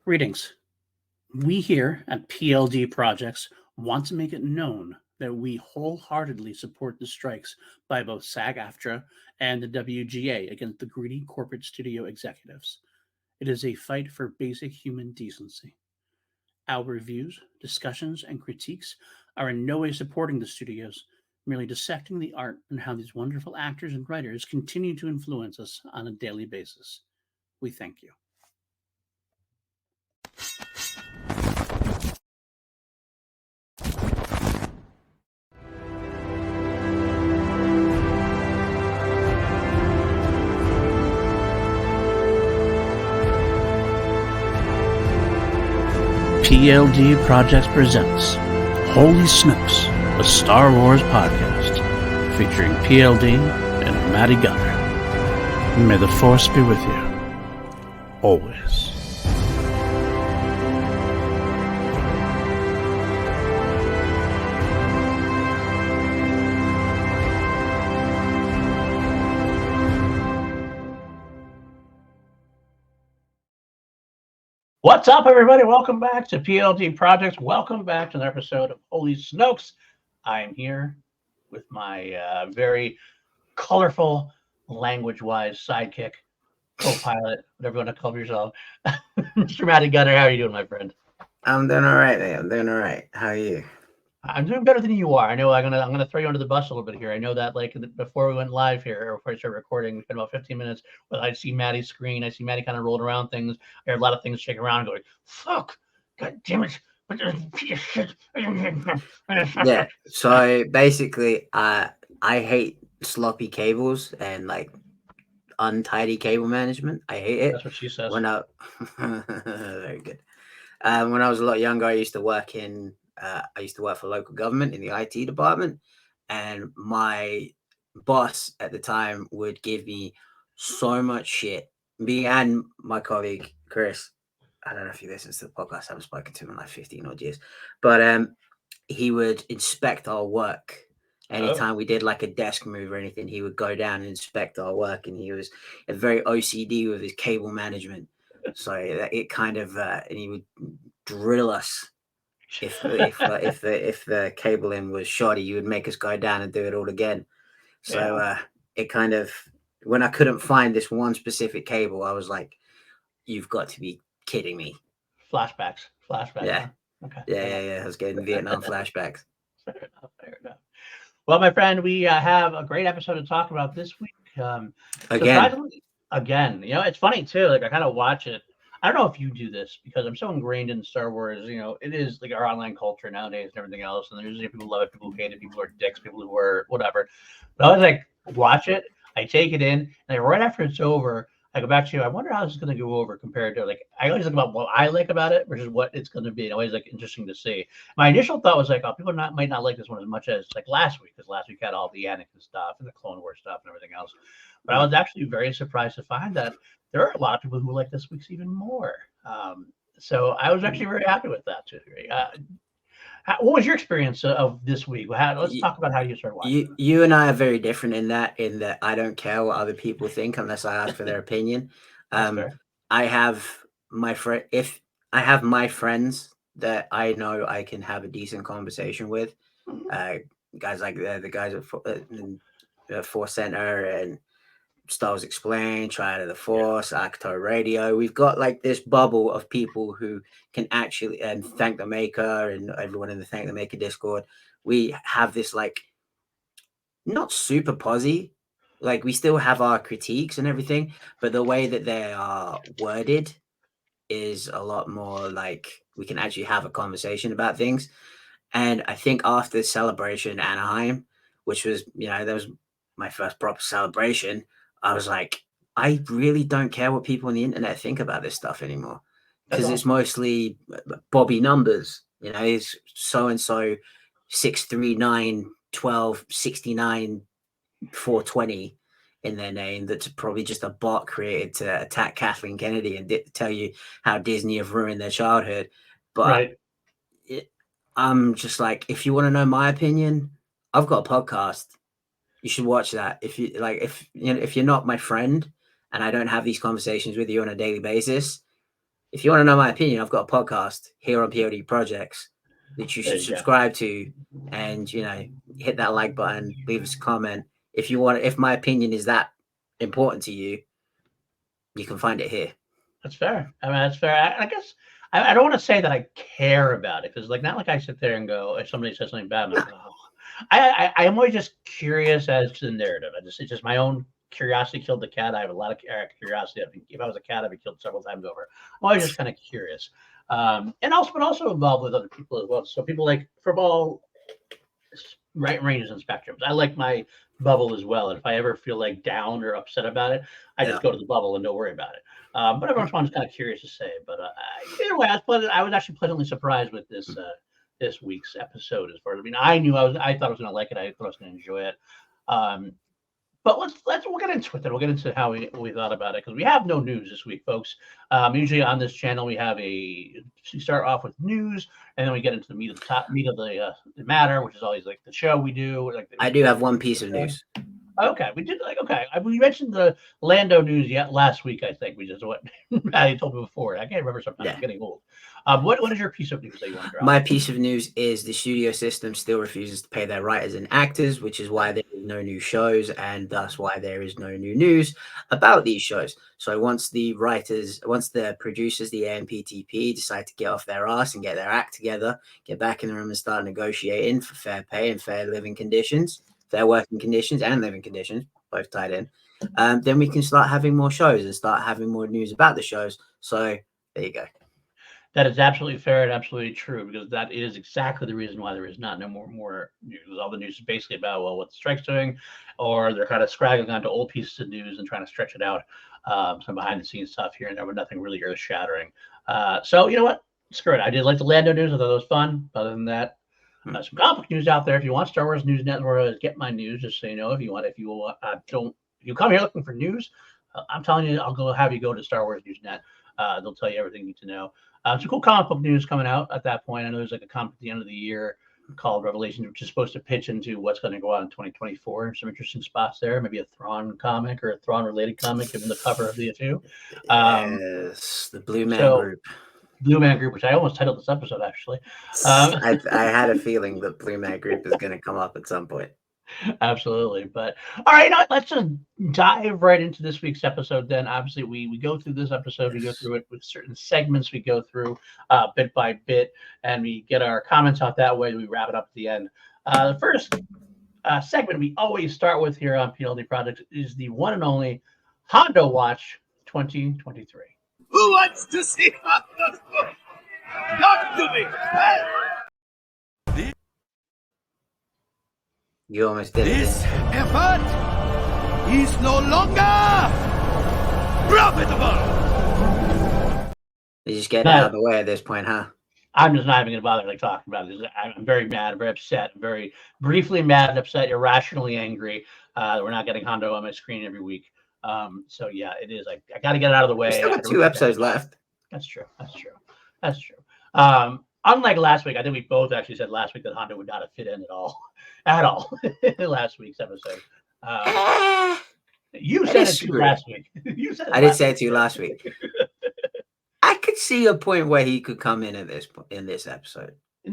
Greetings. We here at PLD Projects want to make it known that we wholeheartedly support the strikes by both SAG-AFTRA and the WGA against the greedy corporate studio executives. It is a fight for basic human decency. Our reviews, discussions, and critiques are in no way supporting the studios, merely dissecting the art and how these wonderful actors and writers continue to influence us on a daily basis. We thank you. PLD Projects presents Holy Snokes, a Star Wars podcast featuring PLD and Matty Gunner. May the Force be with you, always. What's up, everybody? Welcome back to PLD Projects. Welcome back to an episode of Holy Snokes. I am here with my very colorful, language-wise sidekick, co-pilot, whatever you want to call yourself, Mr. Matty Gunner. How are you doing, my friend? I'm doing all right, man. I'm doing all right. How are you? I'm doing better than you are. I know I'm gonna throw you under the bus a little bit here. I know that before we went live here, or before I started recording, we spent about 15 minutes. But I see Matty's screen. I see Matty kind of rolling around things. I heard a lot of things shaking around, going, "Fuck, god damn it!" Yeah. So basically, I hate sloppy cables and like untidy cable management. I hate it. That's what she says. Very good. When I was a lot younger, I used to work for local government in the IT department, and my boss at the time would give me so much shit. Me and my colleague Chris, I don't know if he listens to the podcast. I haven't spoken to him in like 15 odd years, but he would inspect our work. Anytime we did like a desk move or anything, he would go down and inspect our work, and he was very OCD with his cable management. So it kind of and he would drill us if the cabling was shoddy. You would make us go down and do it all again. So it kind of, when I couldn't find this one specific cable, I was like, "You've got to be kidding me!" Flashbacks. Yeah. Huh? Okay. Yeah. I was getting Vietnam flashbacks. Fair enough. Well, my friend, we have a great episode to talk about this week. Again, you know, it's funny too. Like I kind of watch it. I don't know if you do this because I'm so ingrained in Star Wars. You know, it is like our online culture nowadays and everything else. And there's people who love it, people who hate it, people who are dicks, people who are whatever. But I was like, watch it. I take it in, and right after it's over, I go back to, I wonder how this is going to go over compared to, like, I always think about what I like about it versus what it's going to be. And always like interesting to see. My initial thought was like, oh, people might not like this one as much as like last week, because last week had all the Anakin stuff and the Clone Wars stuff and everything else. But I was actually very surprised to find that there are a lot of people who like this week's even more. So I was actually very happy with that too. What was your experience of this week? Let's talk about how you started watching. You and I are very different in that I don't care what other people think unless I ask for their opinion. I have my if I have my friends that I know I can have a decent conversation with, guys like the guys at Force Center and Star Wars Explained, Triad of the Force, Acto Radio. We've got like this bubble of people who can actually, and Thank the Maker and everyone in the Thank the Maker Discord. We have this like not super posse, like we still have our critiques and everything, but the way that they are worded is a lot more like we can actually have a conversation about things. And I think after Celebration in Anaheim, which was, that was my first proper celebration, I was like, I really don't care what people on the internet think about this stuff anymore, because it's mostly Bobby numbers. It's so-and-so 639 12 69 420 in their name. That's probably just a bot created to attack Kathleen Kennedy and tell you how Disney have ruined their childhood. But I'm just like, if you want to know my opinion, I've got a podcast. You should watch that. If you're not my friend and I don't have these conversations with you on a daily basis, if you want to know my opinion, I've got a podcast here on PLD Projects that you should subscribe to, and hit that like button, leave us a comment. If my opinion is that important to you, you can find it here. That's fair. I mean, that's fair. I guess I don't want to say that I care about it, because not like I sit there and go, if somebody says something bad, I'm like, oh. I am always just curious as to the narrative. It's just my own curiosity killed the cat. I have a lot of curiosity. If I was a cat, I'd be killed several times over. I'm always just kind of curious, but also involved with other people as well. So people like football, right ranges and spectrums. I like my bubble as well. And if I ever feel like down or upset about it, I just go to the bubble and don't worry about it. But every once in a while, I'm just kind of curious to say. But either way, I was actually pleasantly surprised with this week's episode. As far as I thought I was going to like it. I thought I was going to enjoy it. But we'll get into it. Then we'll get into how we thought about it, because we have no news this week, folks. Usually on this channel we start off with news, and then we get into the meat of the matter, which is always like the show we do. I do have one piece of news. Okay, we did we mentioned the Lando news last week. I think we just what Matty told me before. I can't remember. Sometimes I'm getting old. What is your piece of news that you want to drop? My piece of news is the studio system still refuses to pay their writers and actors, which is why there is no new shows, and thus why there is no new news about these shows. So once the producers, the AMPTP, decide to get off their ass and get their act together, get back in the room and start negotiating for fair pay and fair living conditions, fair working conditions and living conditions, both tied in, then we can start having more shows and start having more news about the shows. So there you go. That is absolutely fair and absolutely true, because that is exactly the reason why there is no more news. All the news is basically about, well, what the strike's doing, or they're kind of scraggling onto old pieces of news and trying to stretch it out. Some behind the scenes stuff here and there, but nothing really earth shattering. So you know what? Screw it. I did like the Lando news. I thought it was fun. Other than that, some comic book news out there. If you want Star Wars News Network, get my news. Just so you know, if you come here looking for news, I'm telling you, I'll have you go to Star Wars News Net. They'll tell you everything you need to know. Some cool comic book news coming out at that point. I know there's like a comic at the end of the year called Revelations, which is supposed to pitch into what's going to go on in 2024. Some interesting spots there. Maybe a Thrawn comic or a Thrawn-related comic, given the cover of the issue. Yes, the Blue Man Group. Blue Man Group, which I almost titled this episode, actually. I had a feeling that Blue Man Group is going to come up at some point. Absolutely. But all right, let's just dive right into this week's episode then. Obviously, we go through this episode, we go through it with certain segments, we go through bit by bit, and we get our comments out that way. We wrap it up at the end. The first segment we always start with here on PLD Project is the one and only Hondo Watch 2023. Who wants to see Hondo's book? Talk to me! You almost did this effort is no longer profitable. You just get out of the way at this point, huh? I'm just not even going to bother talking about it. I'm very mad, I'm very upset, I'm very briefly mad and upset, irrationally angry. We're not getting Hondo on my screen every week. So yeah, it is. I got to get it out of the way. We still got 2 episodes left. That's true. Unlike last week, I think we both actually said last week that Hondo would not have fit in at all in last week's episode. You said it too last week. I did say it to you last week. I could see a point where he could come in this episode. In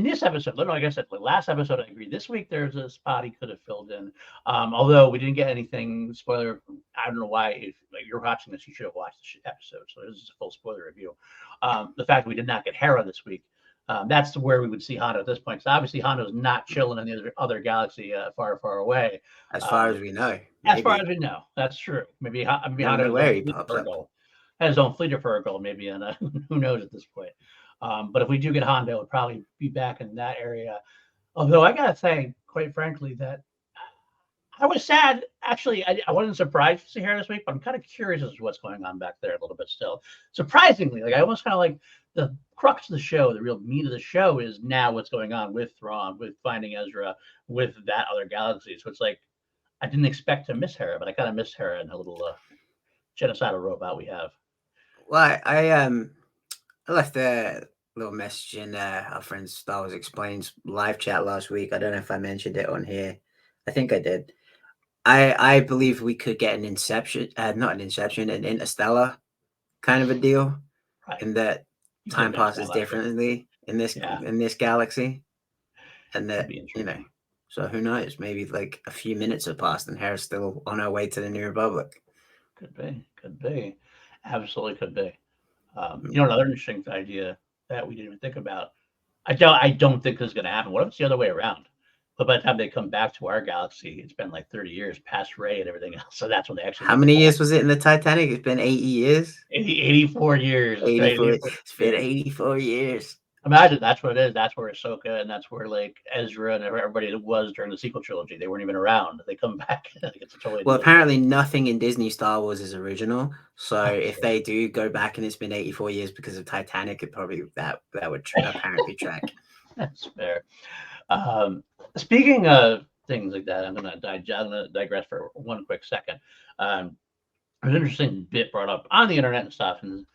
this episode, like I said, last episode, I agree. This week, there's a spot he could have filled in. Although we didn't get anything spoiler. I don't know why. If you're watching this, you should have watched the episode. So this is a full spoiler review. The fact that we did not get Hera this week, that's where we would see Hondo at this point. So obviously, Hondo's not chilling in the other galaxy far, far away. As far as we know. As far as we know, that's true. Maybe Hondo has his own fleet of Fergal, maybe, and who knows at this point. But if we do get Hondo, it'll probably be back in that area. Although I gotta say, quite frankly, that I was sad. Actually, I wasn't surprised to see her this week, but I'm kind of curious as to what's going on back there a little bit still. Surprisingly, I almost kind of like the crux of the show, the real meat of the show is now what's going on with Thrawn, with finding Ezra, with that other galaxy. So it's like I didn't expect to miss her, but I kind of missed her in a little genocidal robot we have. Well, I left a little message in our friend Star Wars Explains live chat last week. I don't know if I mentioned it on here. I think I did. I believe we could get an Interstellar kind of a deal. Right. and that time passes differently in this galaxy, and that so who knows? Maybe like a few minutes have passed, and Hera's still on her way to the New Republic. Could be, absolutely could be. Another interesting idea that we didn't even think about. I don't think this is going to happen. What if it's the other way around? But by the time they come back to our galaxy, it's been like 30 years past Rey and everything else. So that's when they actually. How many years was it in the Titanic? It's been 80 years. 84 years. 84. It's been 84 years. Imagine that's what it is. That's where Ahsoka and that's where like Ezra and everybody was during the sequel trilogy. They weren't even around. They come back. It's totally apparently nothing in Disney Star Wars is original. So if they do go back and it's been 84 years because of Titanic, it probably that would apparently track. That's fair. Speaking of things like that, I'm gonna digress for one quick second. There's an interesting bit brought up on the internet and stuff, and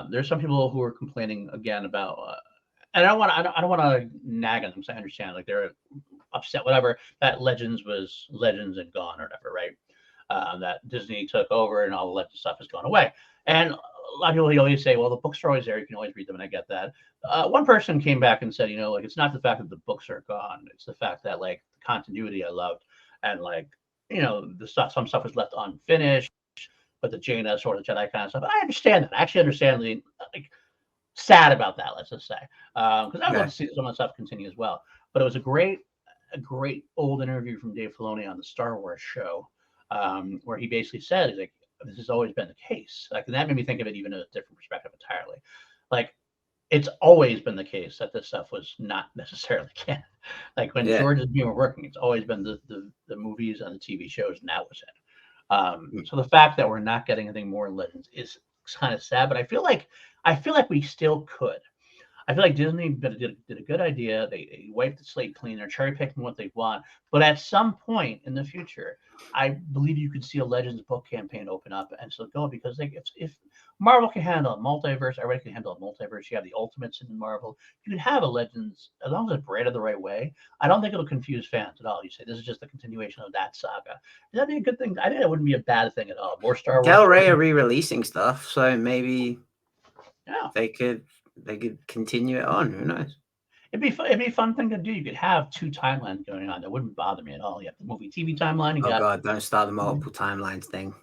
there's some people who are complaining again about. And I don't want to nag on them, because I understand like they're upset, whatever. That Legends was Legends and gone or whatever, right? That Disney took over and all the Legends stuff has gone away. And a lot of people always say, well, the books are always there. You can always read them, and I get that. One person came back and said, like it's not the fact that the books are gone. It's the fact that like the continuity I loved, and like the stuff, some stuff was left unfinished, but the Jaina sort of Jedi kind of stuff. I understand that. I actually understand the like. Sad about that, let's just say, because I want to see some of the stuff continue as well. But it was a great old interview from Dave Filoni on the Star Wars show, where he basically said, like, this has always been the case. Like, and that made me think of it even in a different perspective entirely. Like, it's always been the case that this stuff was not necessarily canon. Like when George and me were working, it's always been the movies and the TV shows, and that was it. So the fact that we're not getting anything more in Legends is kind of sad, but I feel like we still could. I feel like Disney did a good idea. They wiped the slate clean. They're cherry picking what they want. But at some point in the future, I believe you could see a Legends book campaign open up and so go, because like if Marvel can handle a multiverse, everybody can handle a multiverse. You have the Ultimates in Marvel. You can have a Legends, as long as it's branded the right way. I don't think it'll confuse fans at all. You say this is just a continuation of that saga. That'd be a good thing. I think that wouldn't be a bad thing at all. More Star Wars. Del Rey are re-releasing stuff, so maybe they could continue it on. Who knows? It'd be a fun thing to do. You could have two timelines going on. That wouldn't bother me at all. You have the movie TV timeline. God, don't start the multiple timelines thing.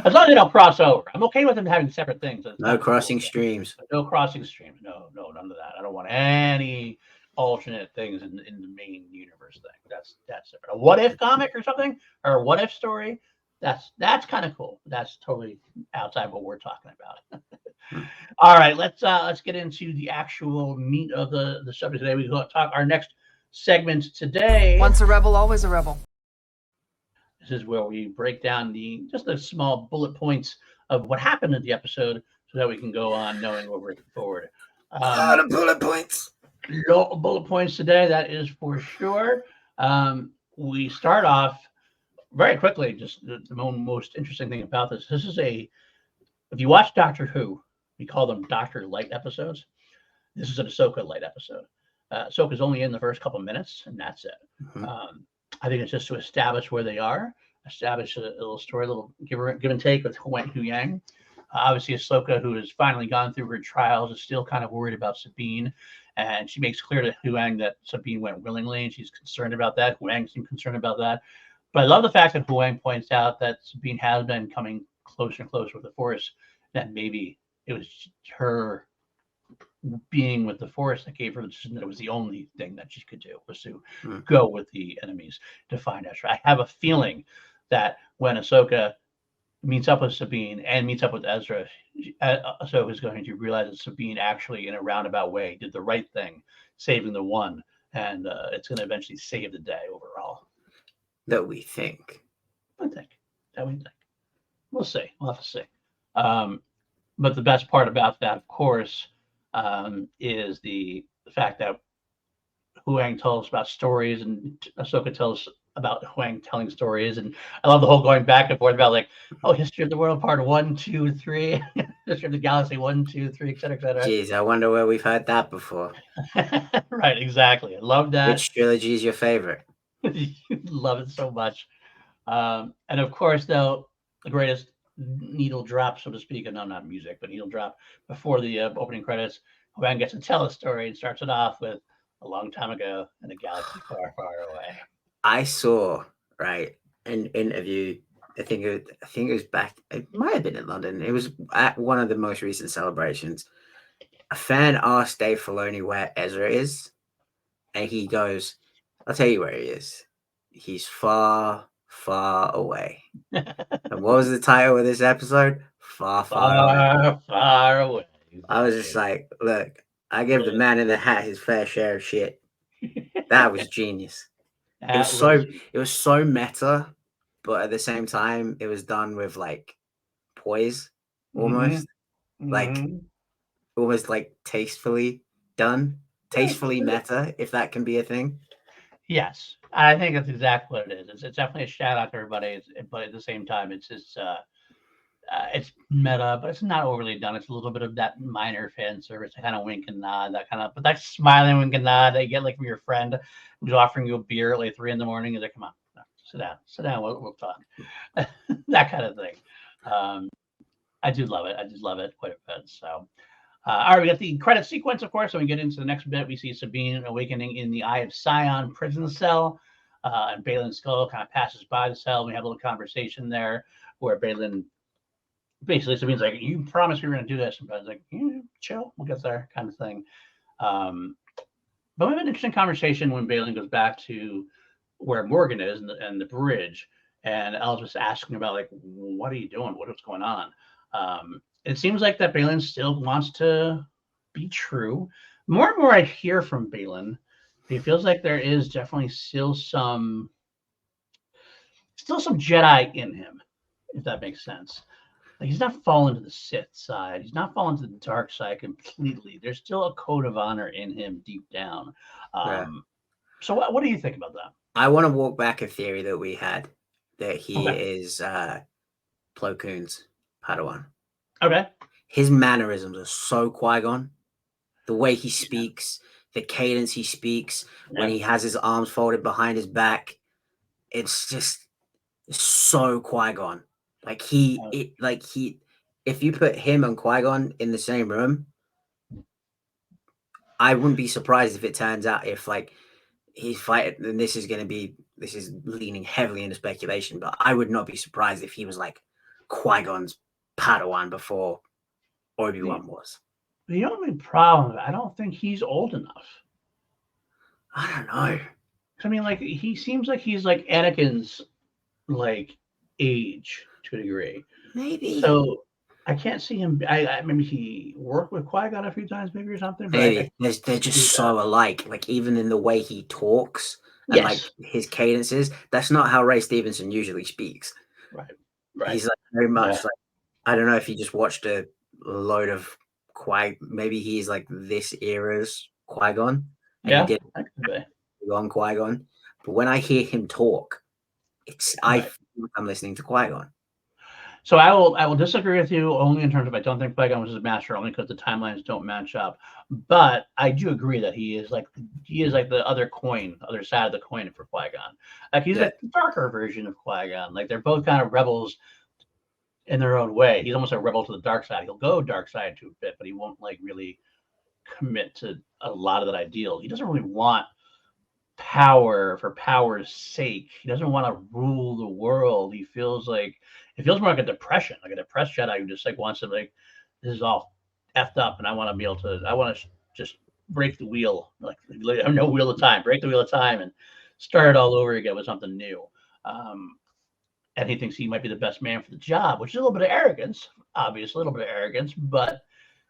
As long as they don't cross over. I'm okay with them having separate things. No crossing streams. No crossing streams. No, none of that. I don't want any alternate things in the main universe thing. That's different. A what if comic or something, or a what if story. That's kind of cool. That's totally outside what we're talking about. All right, let's get into the actual meat of the subject today. We're going to talk our next segment today. Once a rebel, always a rebel. This is where we break down just the small bullet points of what happened in the episode, so that we can go on knowing what we're looking forward. A lot of bullet points. Bullet points today, that is for sure. We start off very quickly. Just the most interesting thing about this is if you watch Doctor Who, we call them Doctor Light episodes. This is an Ahsoka Light episode. Ahsoka's only in the first couple minutes, and that's it. Mm-hmm. I think it's just to establish where they are, establish a little story, a little give and take with Hu Yang. Obviously, Ahsoka, who has finally gone through her trials, is still kind of worried about Sabine, and she makes clear to Hu Yang that Sabine went willingly, and she's concerned about that. Hu Yang seemed concerned about that. But I love the fact that Hu Yang points out that Sabine has been coming closer and closer with the Force, that maybe it was her being with the Force that gave her the decision that it was the only thing that she could do, was to go with the enemies to find Ezra. I have a feeling that when Ahsoka meets up with Sabine and meets up with Ezra, Ahsoka is going to realize that Sabine actually, in a roundabout way, did the right thing, saving the one, and it's going to eventually save the day overall. That we think. That we think. We'll see. We'll have to see. But the best part about that, of course, is the fact that Hu Yang tells about stories, and Ahsoka tells about Hu Yang telling stories. And I love the whole going back and forth about like, history of the world part 1, 2, 3, history of the galaxy 1, 2, 3, et cetera, et cetera. Jeez, I wonder where we've heard that before. Right, exactly. I love that. Which trilogy is your favorite? Love it so much. And of course, though, the greatest needle drop, so to speak, and no, not music, but needle drop before the opening credits. Obi-Wan gets to tell a story and starts it off with a long time ago in a galaxy far, far away. I saw an interview. I think it was back. It might have been in London. It was at one of the most recent celebrations. A fan asked Dave Filoni where Ezra is, and he goes, "I'll tell you where he is. He's far, far away." And what was the title of this episode? Far, far away. Far away. I was just like, look, I give the man in the hat his fair share of shit. That was genius. It was so meta, but at the same time, it was done with like poise, almost like almost like tastefully done, tastefully meta, if that can be a thing. Yes, I think that's exactly what it is. It's definitely a shout out to everybody, but at the same time, it's meta, but it's not overly done. It's a little bit of that minor fan service, kind of wink and nod, but that smiling wink and nod that you get like from your friend who's offering you a beer at like 3 a.m. He's like, "Come on, sit down, we'll talk." That kind of thing. I do love it. I just love it quite a bit. So. All right, we got the credit sequence, of course. So we get into the next bit. We see Sabine awakening in the Eye of Sion prison cell, and Baylan Skull kind of passes by the cell. We have a little conversation there where Baylan basically Sabine's like, "You promised we were going to do this," and Baylan's like, "Chill, we'll get there," kind of thing. But we have an interesting conversation when Baylan goes back to where Morgan is and the bridge, and Elle's just asking about like, "What are you doing? What's going on?" It seems like that Baylan still wants to be true. More and more I hear from Baylan, he feels like there is definitely still some Jedi in him, if that makes sense. Like he's not fallen to the Sith side. He's not fallen to the dark side completely. There's still a code of honor in him deep down. So what do you think about that? I want to walk back a theory that we had that he is Plo Koon's Padawan. Okay. His mannerisms are so Qui-Gon. The way he speaks, the cadence he speaks, when he has his arms folded behind his back, it's just so Qui-Gon. If you put him and Qui-Gon in the same room, I wouldn't be surprised if it turns out if like he's fighting, and this is leaning heavily into speculation, but I would not be surprised if he was like Qui-Gon's Padawan before Obi-Wan was. The only problem, I don't think he's old enough. I don't know. I mean, like he seems like he's like Anakin's like age to a degree. Maybe. So I can't see him. Maybe he worked with Qui-Gon a few times, maybe or something. Maybe they're just so alike. Like even in the way he talks and like his cadences, that's not how Ray Stevenson usually speaks. Right. He's like very much like, I don't know if you just watched a load of maybe he's like this era's Qui-Gon. Yeah. On Qui-Gon. But when I hear him talk, I feel like I'm listening to Qui-Gon. So I will disagree with you only in terms of I don't think Qui-Gon was his master, only because the timelines don't match up. But I do agree that he is like the other side of the coin for Qui-Gon. Like he's like the darker version of Qui-Gon. Like they're both kind of rebels in their own way. He's almost a rebel to the dark side. He'll go dark side to a bit, but he won't like really commit to a lot of that ideal. He doesn't really want power for power's sake. He doesn't want to rule the world. It feels more like a depression, like a depressed Jedi who just like wants to like, this is all effed up, and I want to just break the wheel, like no wheel of time, break the wheel of time, and start it all over again with something new. And he thinks he might be the best man for the job, which is a little bit of arrogance, obviously, a little bit of arrogance, but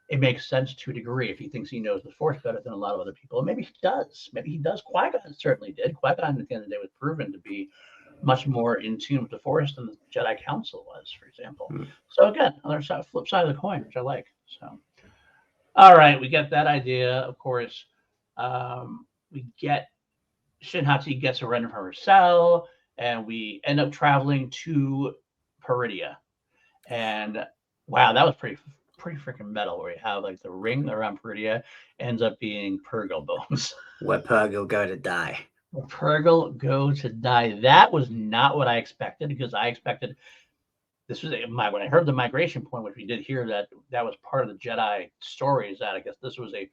it makes sense to a degree if he thinks he knows the Force better than a lot of other people. And maybe he does. Qui-Gon certainly did. Qui-Gon at the end of the day was proven to be much more in tune with the Force than the Jedi Council was, for example. So again, flip side of the coin, which I like. So, all right, we get that idea. Of course, we get Shin Hati gets a render from her cell, and we end up traveling to Peridia. And wow, that was pretty freaking metal, where you have like the ring around Peridia ends up being Purgle bones. Where Purgle go to die. Purgle go to die. That was not what I expected, because I expected this was when I heard the migration point, which we did hear that was part of the Jedi stories. That I guess this was a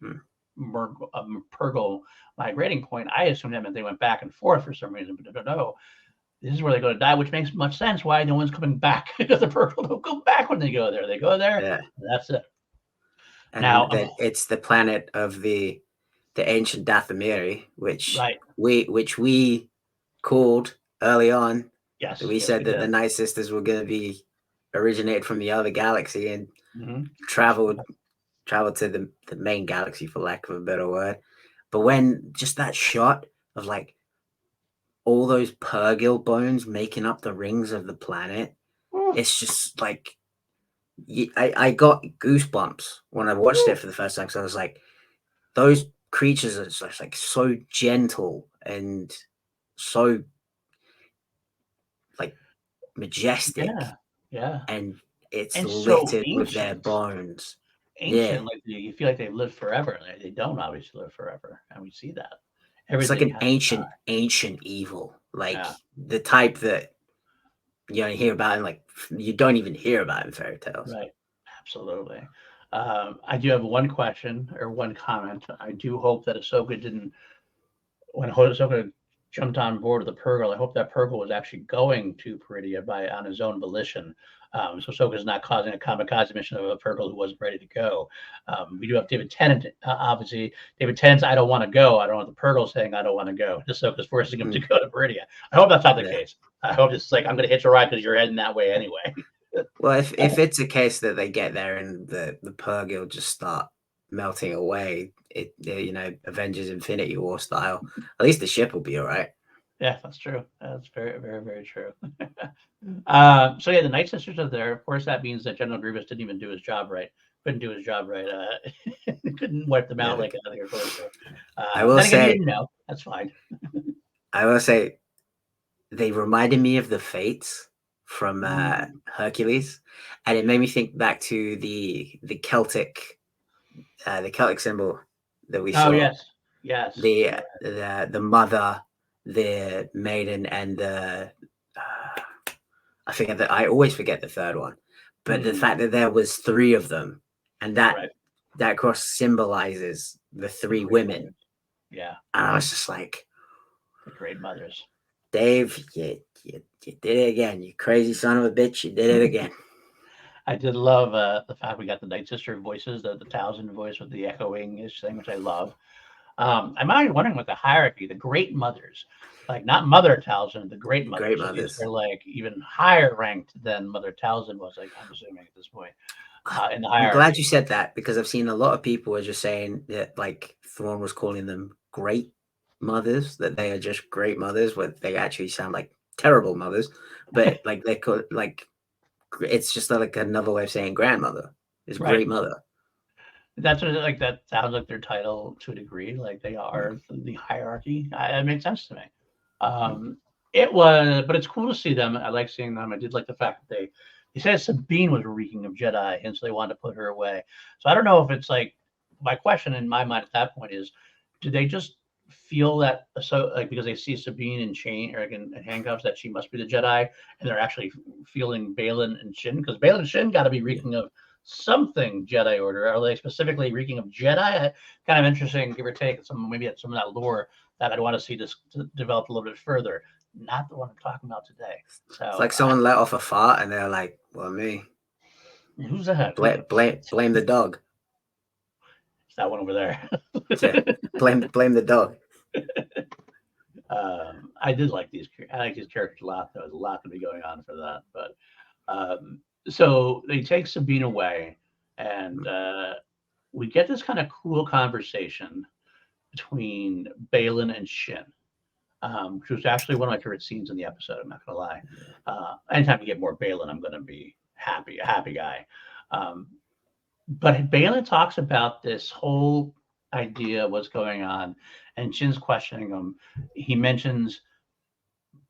Purgle migrating point. I assumed that meant they went back and forth for some reason, but no. This is where they're going to die, which makes much sense. Why no one's coming back? Because the Purgle don't go back when they go there. They go there. Yeah. That's it. And now it's the planet of the ancient Dathomiri, which right. we called early on. Yes. We said that the Night Sisters were going to be originated from the other galaxy and traveled to the main galaxy, for lack of a better word. But when just that shot of like all those Purgil bones making up the rings of the planet, it's just like I got goosebumps when I watched it for the first time. So I was like, those creatures are just like so gentle and so like majestic. Yeah. And it's and littered so with their bones. Ancient, like you feel like they've lived forever. They don't obviously live forever, and we see that. It's like an ancient evil, like the type that you don't hear about, and like you don't even hear about in fairy tales. Right, absolutely. I do have one question or one comment. I do hope that Ahsoka didn't, when Ahsoka jumped on board with the Purgle, I hope that Purgle was actually going to Peridia on his own volition. So Ahsoka's not causing a kamikaze mission of a Purgle who wasn't ready to go. We do have David Tennant. Obviously, David Tennant's "I don't want to go." I don't want the Purgle saying "I don't want to go." Ahsoka's forcing him to go to Peridia. I hope that's not the case. I hope it's like, I'm going to hitch a ride because you're heading that way anyway. Well, if it's a case that they get there and the Purgle just start melting away, Avengers Infinity War style, at least the ship will be all right. Yeah, that's true. That's very, very, very true. So yeah, the Night Sisters are there. Of course, that means that General Grievous didn't even do his job right. Couldn't do his job right. Couldn't wipe them out like I think we're supposed to. I will say, that's fine. I will say, they reminded me of the Fates from Hercules, and it made me think back to the Celtic symbol that we saw. Oh yes. The mother, the maiden, and the I always forget the third one, but the fact that there was three of them, and that cross symbolizes the three women. Yeah, and I was just like, the great mothers. Dave, you did it again, you crazy son of a bitch! You did it again. I did love the fact we got the Night Sister voices, the Talzin voice with the echoing-ish thing, which I love. I'm already wondering what the hierarchy, the great mothers, like not Mother Talzin, the great mothers. Great mothers. They're like even higher ranked than Mother Talzin was, like I'm assuming at this point. In the hierarchy. I'm glad you said that, because I've seen a lot of people are just saying that like Thrawn was calling them great mothers, that they are just great mothers, but they actually sound like terrible mothers. But like they could like, it's just like another way of saying grandmother is great mother. That's what like that sounds like their title to a degree. Like they are the hierarchy. It makes sense to me. It was, but it's cool to see them. I like seeing them. I did like the fact that they said Sabine was reeking of Jedi, and so they wanted to put her away. So I don't know if it's like, my question in my mind at that point is, do they just feel that because they see Sabine in chain or in handcuffs that she must be the Jedi, and they're actually feeling Baylan and Shin, because Baylan and Shin got to be reeking of something Jedi Order. Are they specifically reeking of Jedi? Kind of interesting, give or take. Maybe at some of that lore that I'd want to see this develop a little bit further. Not the one I'm talking about today. So it's like someone let off a fart and they're like, "Well, me." Who's that? Blame the dog. It's that one over there. blame the dog. I did like these. I like these characters a lot. There was a lot to be going on for that, but so they take Sabine away, and we get this kind of cool conversation between Baylan and Shin, which was actually one of my favorite scenes in the episode. I'm not gonna lie. Anytime we get more Baylan, I'm gonna be happy, a happy guy. But Baylan talks about this whole idea of what's going on, and Shin's questioning him. He mentions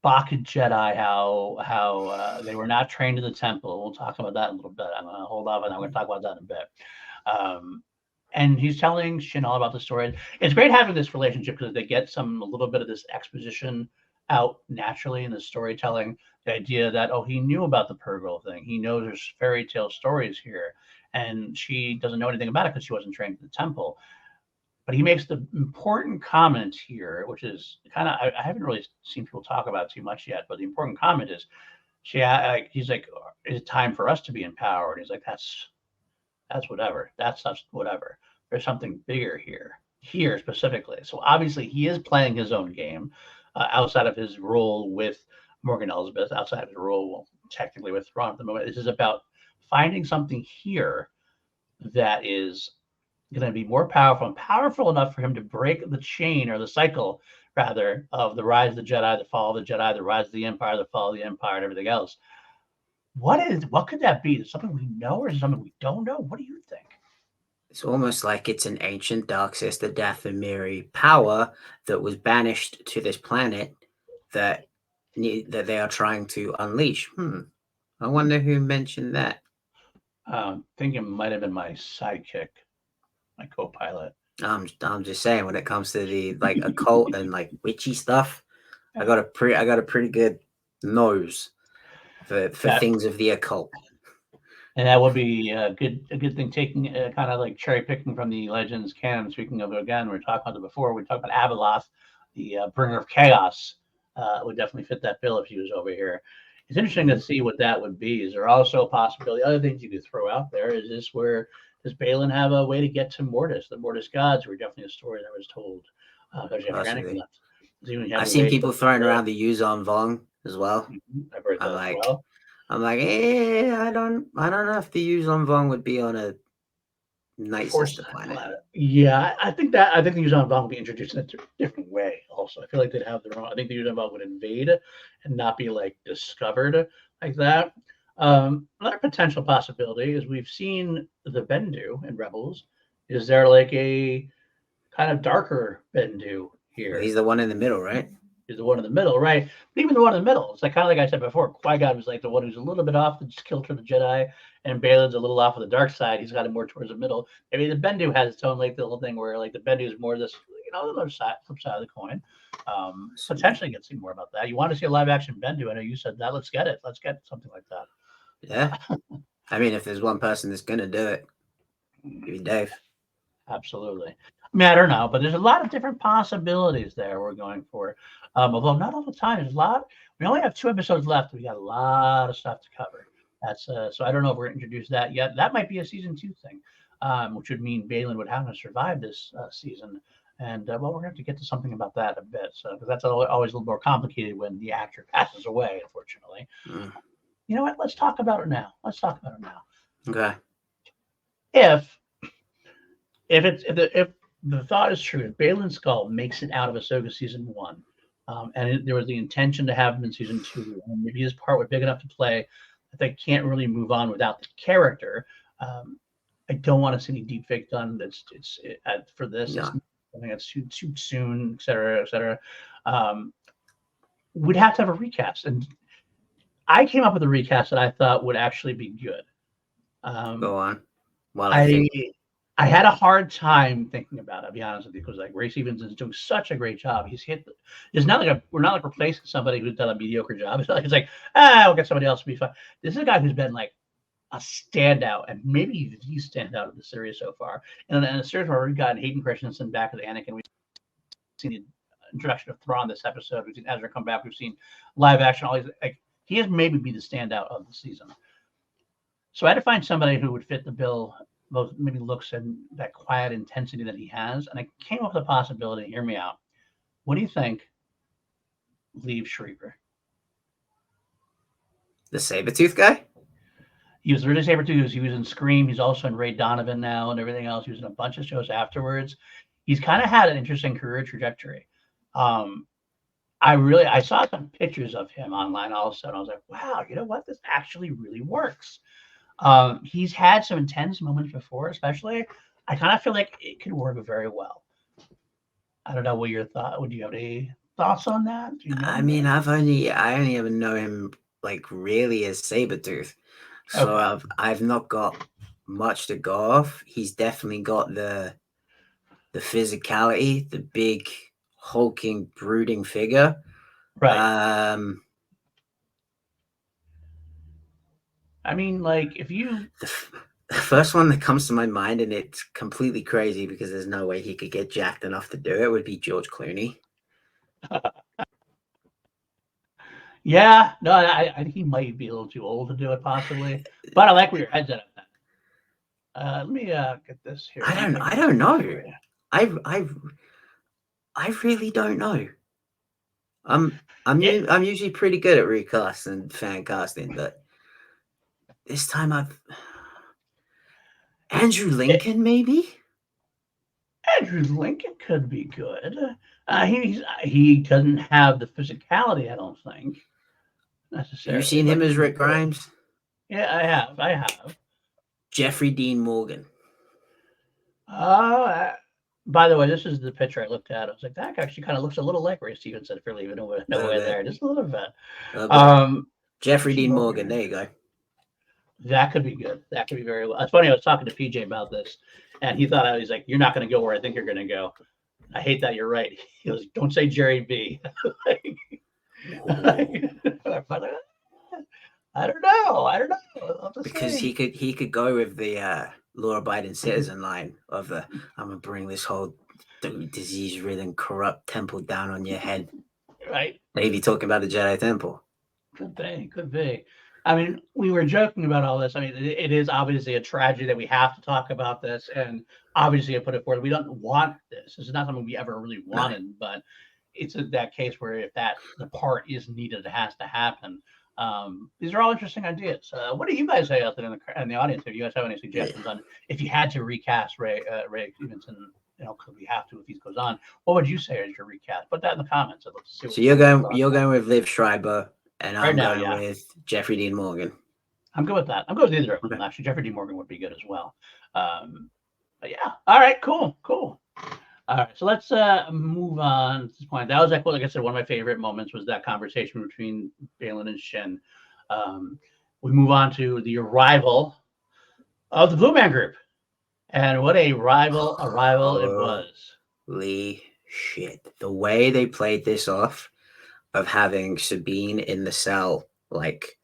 Baka Jedi, how they were not trained in the temple. We'll talk about that in a little bit. I'm going to hold off, and I'm going to talk about that in a bit. And he's telling Shin all about the story. It's great having this relationship because they get a little bit of this exposition out naturally in the storytelling. The idea that, oh, he knew about the Purgle thing. He knows there's fairy tale stories here. And she doesn't know anything about it because she wasn't trained in the temple. But he makes the important comment here, which is kind of, I haven't really seen people talk about it too much yet, but the important comment is, he's like, is it time for us to be empowered? He's like, that's whatever. That's whatever. There's something bigger here specifically. So obviously he is playing his own game outside of his role with Morgan Elsbeth, outside of his role technically with Thrawn at the moment. This is about finding something here that is going to be more powerful and powerful enough for him to break the chain, or the cycle rather, of the rise of the Jedi, the fall of the Jedi, the rise of the Empire, the fall of the Empire, and everything else. What could that be? Is it something we know, or is it something we don't know? What do you think? It's almost like it's an ancient dark sister Dathomiri power that was banished to this planet that they are trying to unleash. I wonder who mentioned that. I think it might have been my sidekick, my co-pilot. I'm just saying, when it comes to the like occult and like witchy stuff, I got a pretty good nose for things of the occult. And that would be a good thing, taking kind of like cherry picking from the Legends canon. Speaking of, again, we were talking about it before. We talked about Abeloth, the bringer of chaos. Would definitely fit that bill if he was over here. It's interesting to see what that would be. Is there also a possibility? Other things you could throw out there. Is this where does Baylan have a way to get to Mortis? The Mortis gods were definitely a story that was told. I've seen people throwing around the Yuzon Vong as well. I've heard that as well. I'm like, I don't know if the Yuzon Vong would be on a night sister planet. Yeah, I think the Yuzon Vong would be introduced in a different way. Also, I feel like they'd have their own. I think the Yuzon Vong would invade and not be like discovered like that. Another potential possibility is we've seen the Bendu in Rebels. Is there like a kind of darker Bendu here? Well, he's the one in the middle, right? He's the one in the middle, right? But even the one in the middle, it's like kind of like I said before. Qui-Gon was like the one who's a little bit off the kilter of the Jedi, and Baylan's a little off of the dark side. He's got it more towards the middle. Maybe the Bendu has its own like the little thing where like the Bendu is more this, the other side, flip side of the coin. Potentially get to see more about that. You want to see a live action Bendu? I know you said that. Let's get it. Let's get something like that. Yeah. I mean, if there's one person that's gonna do it, it'd be Dave. Absolutely. I mean, I don't know, but there's a lot of different possibilities there we're going for. Although not all the time. There's a lot. We only have 2 episodes left. We got a lot of stuff to cover. That's so I don't know if we're going to introduce that yet. That might be a season 2 thing, which would mean Baylan would have to survive this season. And we're going to have to get to something about that a bit. So because that's always a little more complicated when the actor passes away, unfortunately. You know what? Let's talk about it now. Okay. If the thought is true, if Baylan Skull makes it out of Ahsoka season 1, and there was the intention to have him in season 2, and maybe his part was big enough to play that they can't really move on without the character. I don't want to see any deep fake done. For this. No. I think that's too soon, et cetera. We'd have to have a recast, and I came up with a recast that I thought would actually be good. Go on. Well, I had a hard time thinking about it, I'll be honest with you, because like Ray Stevens is doing such a great job. It's not like we're not like replacing somebody who's done a mediocre job. It's like we'll get somebody else to be fine. This is a guy who's been like a standout, and maybe the standout of the series so far. And in a series where we've gotten Hayden Christensen back as Anakin, we've seen the introduction of Thrawn this episode, we've seen Ezra come back, we've seen live action, all these, like he has maybe be the standout of the season. So I had to find somebody who would fit the bill, both maybe looks and that quiet intensity that he has. And I came up with a possibility. Hear me out. What do you think? Liev Schreiber. The Sabretooth guy? He was really Sabretooth. He was in Scream. He's also in Ray Donovan now and everything else. He was in a bunch of shows afterwards. He's kind of had an interesting career trajectory. I saw some pictures of him online also, and I was like, wow, you know what? This actually really works. He's had some intense moments before, especially. I kind of feel like it could work very well. I don't know what your thought. Would you have any thoughts on that? I mean, I only ever know him like really as Sabretooth, so okay. I've not got much to go off. He's definitely got the physicality, the big hulking, brooding figure. Right. I mean, like, if you... The first one that comes to my mind, and it's completely crazy because there's no way he could get jacked enough to do it, would be George Clooney. Yeah, no, I think he might be a little too old to do it, possibly. But I like where your head's at. Let me get this here. I don't know. I really don't know. I'm usually pretty good at recast and fan casting, but this time Andrew Lincoln, maybe. Andrew Lincoln could be good. He doesn't have the physicality, I don't think, necessarily. You've seen him as Rick Grimes? Yeah, I have. Jeffrey Dean Morgan. By the way, this is the picture I looked at. I was like, that actually kind of looks a little like Ray Stevenson, if really even no way there. Just a little bit. Jeffrey Dean Morgan. There you go. That could be good. That could be very well. It's funny. I was talking to PJ about this, and he thought, he's like, "You're not going to go where I think you're going to go." I hate that. You're right. He goes, "Don't say Jerry B." I don't know. Because he could go with the law-abiding citizen line of the "I'm gonna bring this whole disease-ridden, corrupt temple down on your head." Right. Maybe talking about the Jedi Temple. Could be. I mean, we were joking about all this. I mean, it is obviously a tragedy that we have to talk about this, and obviously I put it forward. We don't want this. This is not something we ever really wanted, but it's that case where if the part is needed, it has to happen. These are all interesting ideas. What do you guys say out there in the audience? If you guys have any suggestions on if you had to recast Ray Stevenson, could we have to if he goes on? What would you say as your recast? Put that in the comments. I'd love to see. So you're going with Liv Schreiber. And I'm going with Jeffrey Dean Morgan. I'm good with that. I'm good with either of them. Actually, Jeffrey Dean Morgan would be good as well. But yeah. All right. Cool. All right. So let's move on at this point. That was like I said, one of my favorite moments was that conversation between Baylan and Shin. We move on to the arrival of the Blue Man Group, and what a arrival it was. Holy shit! The way they played this off. Of having Sabine in the cell, like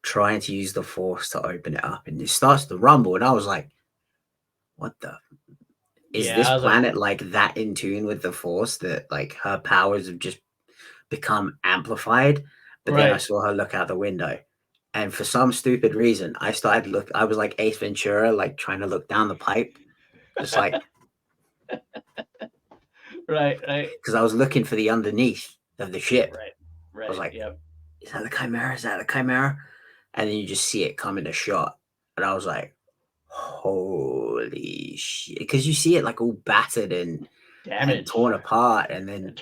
trying to use the Force to open it up, and it starts to rumble, and I was like, "What the? Is this planet like that in tune with the Force that like her powers have just become amplified?" But then I saw her look out the window, and for some stupid reason, I was like Ace Ventura, like trying to look down the pipe, just like, right, because I was looking for the underneath of the ship. Right. I was like, is that the Chimera? Is that the Chimera? And then you just see it come in a shot. And I was like, holy shit. Because you see it like all battered and torn apart. And then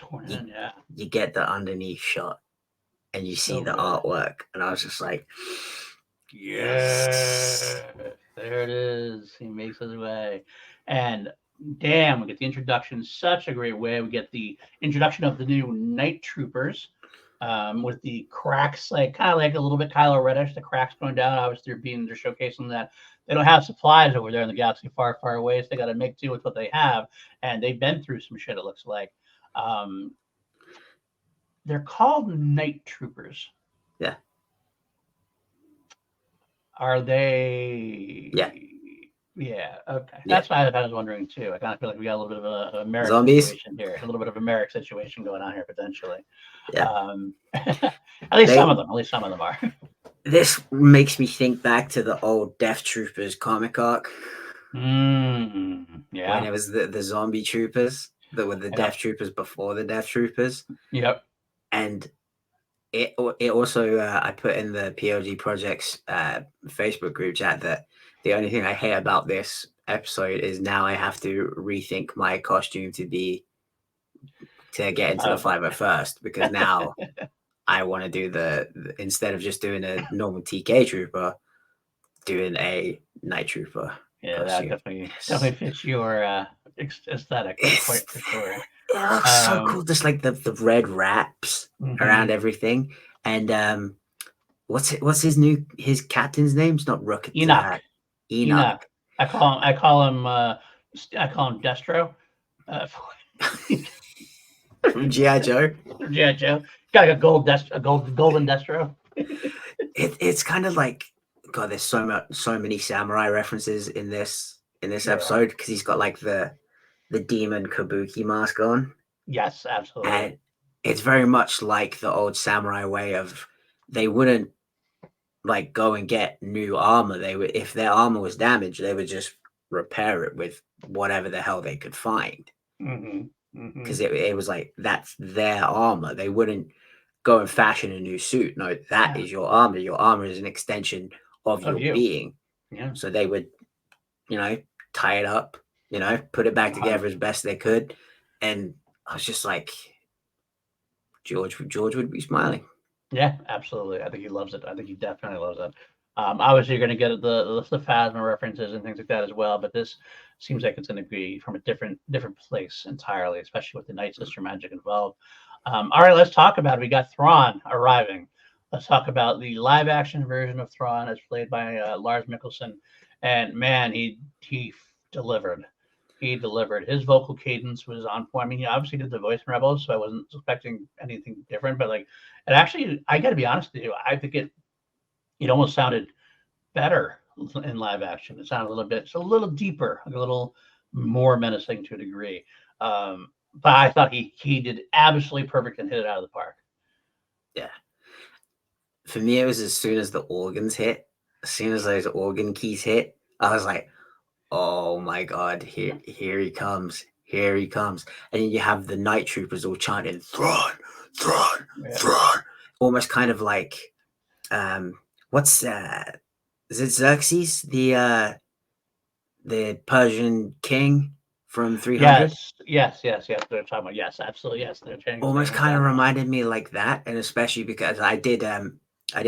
you get the underneath shot and you see the artwork. And I was just like, yes. There it is. He makes his way. And damn, we get the introduction such a great way. We get the introduction of the new night troopers with the cracks, like kind of like a little bit Kylo Reddish, the cracks going down. Obviously, they're showcasing that they don't have supplies over there in the galaxy far, far away, so they got to make do with what they have. And they've been through some shit, it looks like. They're called night troopers. Yeah. Are they? Yeah. Yeah, okay. That's why I was wondering too. I kind of feel like we got a little bit of a Merrick situation here. A little bit of a Merrick situation going on here potentially. Yeah. At least some of them are. This makes me think back to the old Death Troopers comic arc. Yeah. When it was the zombie troopers that were the Death Troopers before the Death Troopers. Yep. And it also I put in the PLD Project's Facebook group chat that the only thing I hate about this episode is now I have to rethink my costume to get into the 501st, because now I want to do the instead of just doing a normal TK trooper, doing a night trooper. Yeah, costume. That definitely fits your aesthetic, quite for sure. It looks so cool, just like the red wraps around everything. And what's his captain's name? It's not Rook. Enoch. I call him Destro. From G.I. Joe. G.I. Joe. Got like a golden Destro. It's kind of like, God, there's so many samurai references in this episode, because he's got like the demon kabuki mask on. Yes, absolutely. And it's very much like the old samurai way of, they wouldn't like go and get new armor. They would, if their armor was damaged, they would just repair it with whatever the hell they could find. Because it was like, that's their armor. They wouldn't go and fashion a new suit. No, that is your armor. Your armor is an extension of your being. Yeah. So they would, tie it up, put it back together as best they could. And I was just like, George would be smiling. Yeah, absolutely. I think he loves it. I think he definitely loves it. Obviously, you're going to get the Phasma references and things like that as well, but this seems like it's going to be from a different place entirely, especially with the Night Sister magic involved. All right, let's talk about it. We got Thrawn arriving. Let's talk about the live action version of Thrawn as played by Lars Mikkelsen. And man, he delivered. He delivered. His vocal cadence was on point. I mean, he obviously did the voice in Rebels, so I wasn't expecting anything different. But like, it actually, I got to be honest with you, I think it almost sounded better in live action. It sounded it's a little deeper, a little more menacing to a degree. But I thought he did absolutely perfect and hit it out of the park. Yeah. For me, it was as soon as the organs hit, as soon as those organ keys hit, I was like, oh my God, here he comes. Here he comes. And then you have the night troopers all chanting, Thrawn, Thrawn, Thrawn. Almost kind of like, what's that? Is it Xerxes, the Persian king from 300? Yes. They're talking about, yes, absolutely, yes. They're chanting. Almost kind of reminded me like that, and especially because I did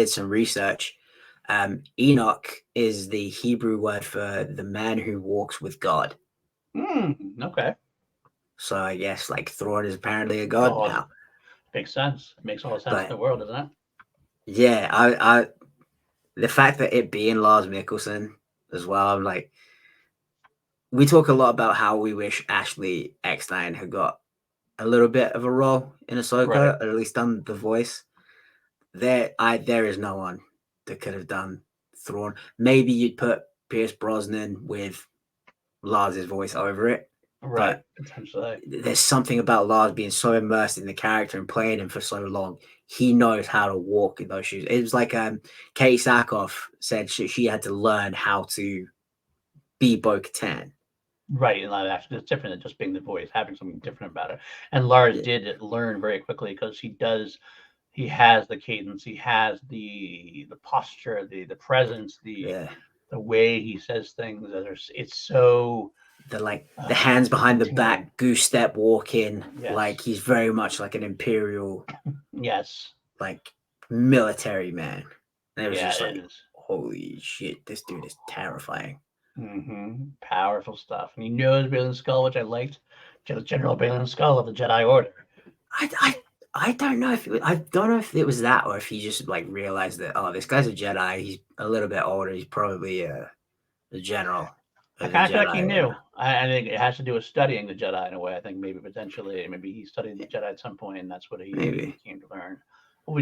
some research. Enoch is the Hebrew word for the man who walks with God. Okay. So I guess like Thrawn is apparently a god now. Makes sense. It makes all the sense in the world, doesn't it? Yeah, I the fact that it being Lars Mikkelsen as well, I'm like, we talk a lot about how we wish Ashley Eckstein had got a little bit of a role in Ahsoka, or at least done the voice. There is no one that could have done Thrawn. Maybe you'd put Pierce Brosnan with Lars's voice over it. Right. Potentially. There's something about Lars being so immersed in the character and playing him for so long. He knows how to walk in those shoes. It was like Katie Sackhoff said she had to learn how to be Bo-Katan. Right, in live action, it's different than just being the voice, having something different about it. And Lars did learn very quickly because he has the cadence, he has the posture, the presence, the way he says things. It's so the hands behind the back, goose step walking, like he's very much like an imperial, like military man. And it was just like, holy shit, this dude is terrifying. Powerful stuff, and he knows Baylan Skoll, which I liked. General Baylan Skoll of the Jedi Order. I don't know if it was that, or if he just like realized that, oh, this guy's a Jedi. He's a little bit older. He's probably the general. I kind of feel like he knew. I think it has to do with studying the Jedi in a way. I think maybe he studied the Jedi at some point, and that's what he came to learn. Would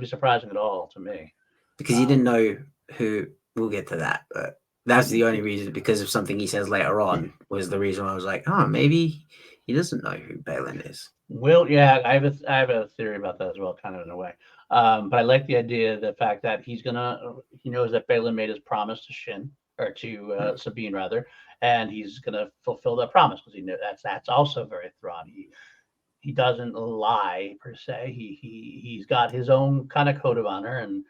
be surprising at all to me, because he didn't know who. We'll get to that, but that's the only reason, because of something he says later on, was the reason I was like, oh, maybe he doesn't know who Baylan is. Well, yeah, I have a theory about that as well, kind of in a way. But I like the idea, the fact that he knows that Baylan made his promise to Shin, or to Sabine rather, and he's gonna fulfill that promise because he knew that's also very Thrawn. He doesn't lie per se. He's got his own kind of code of honor, and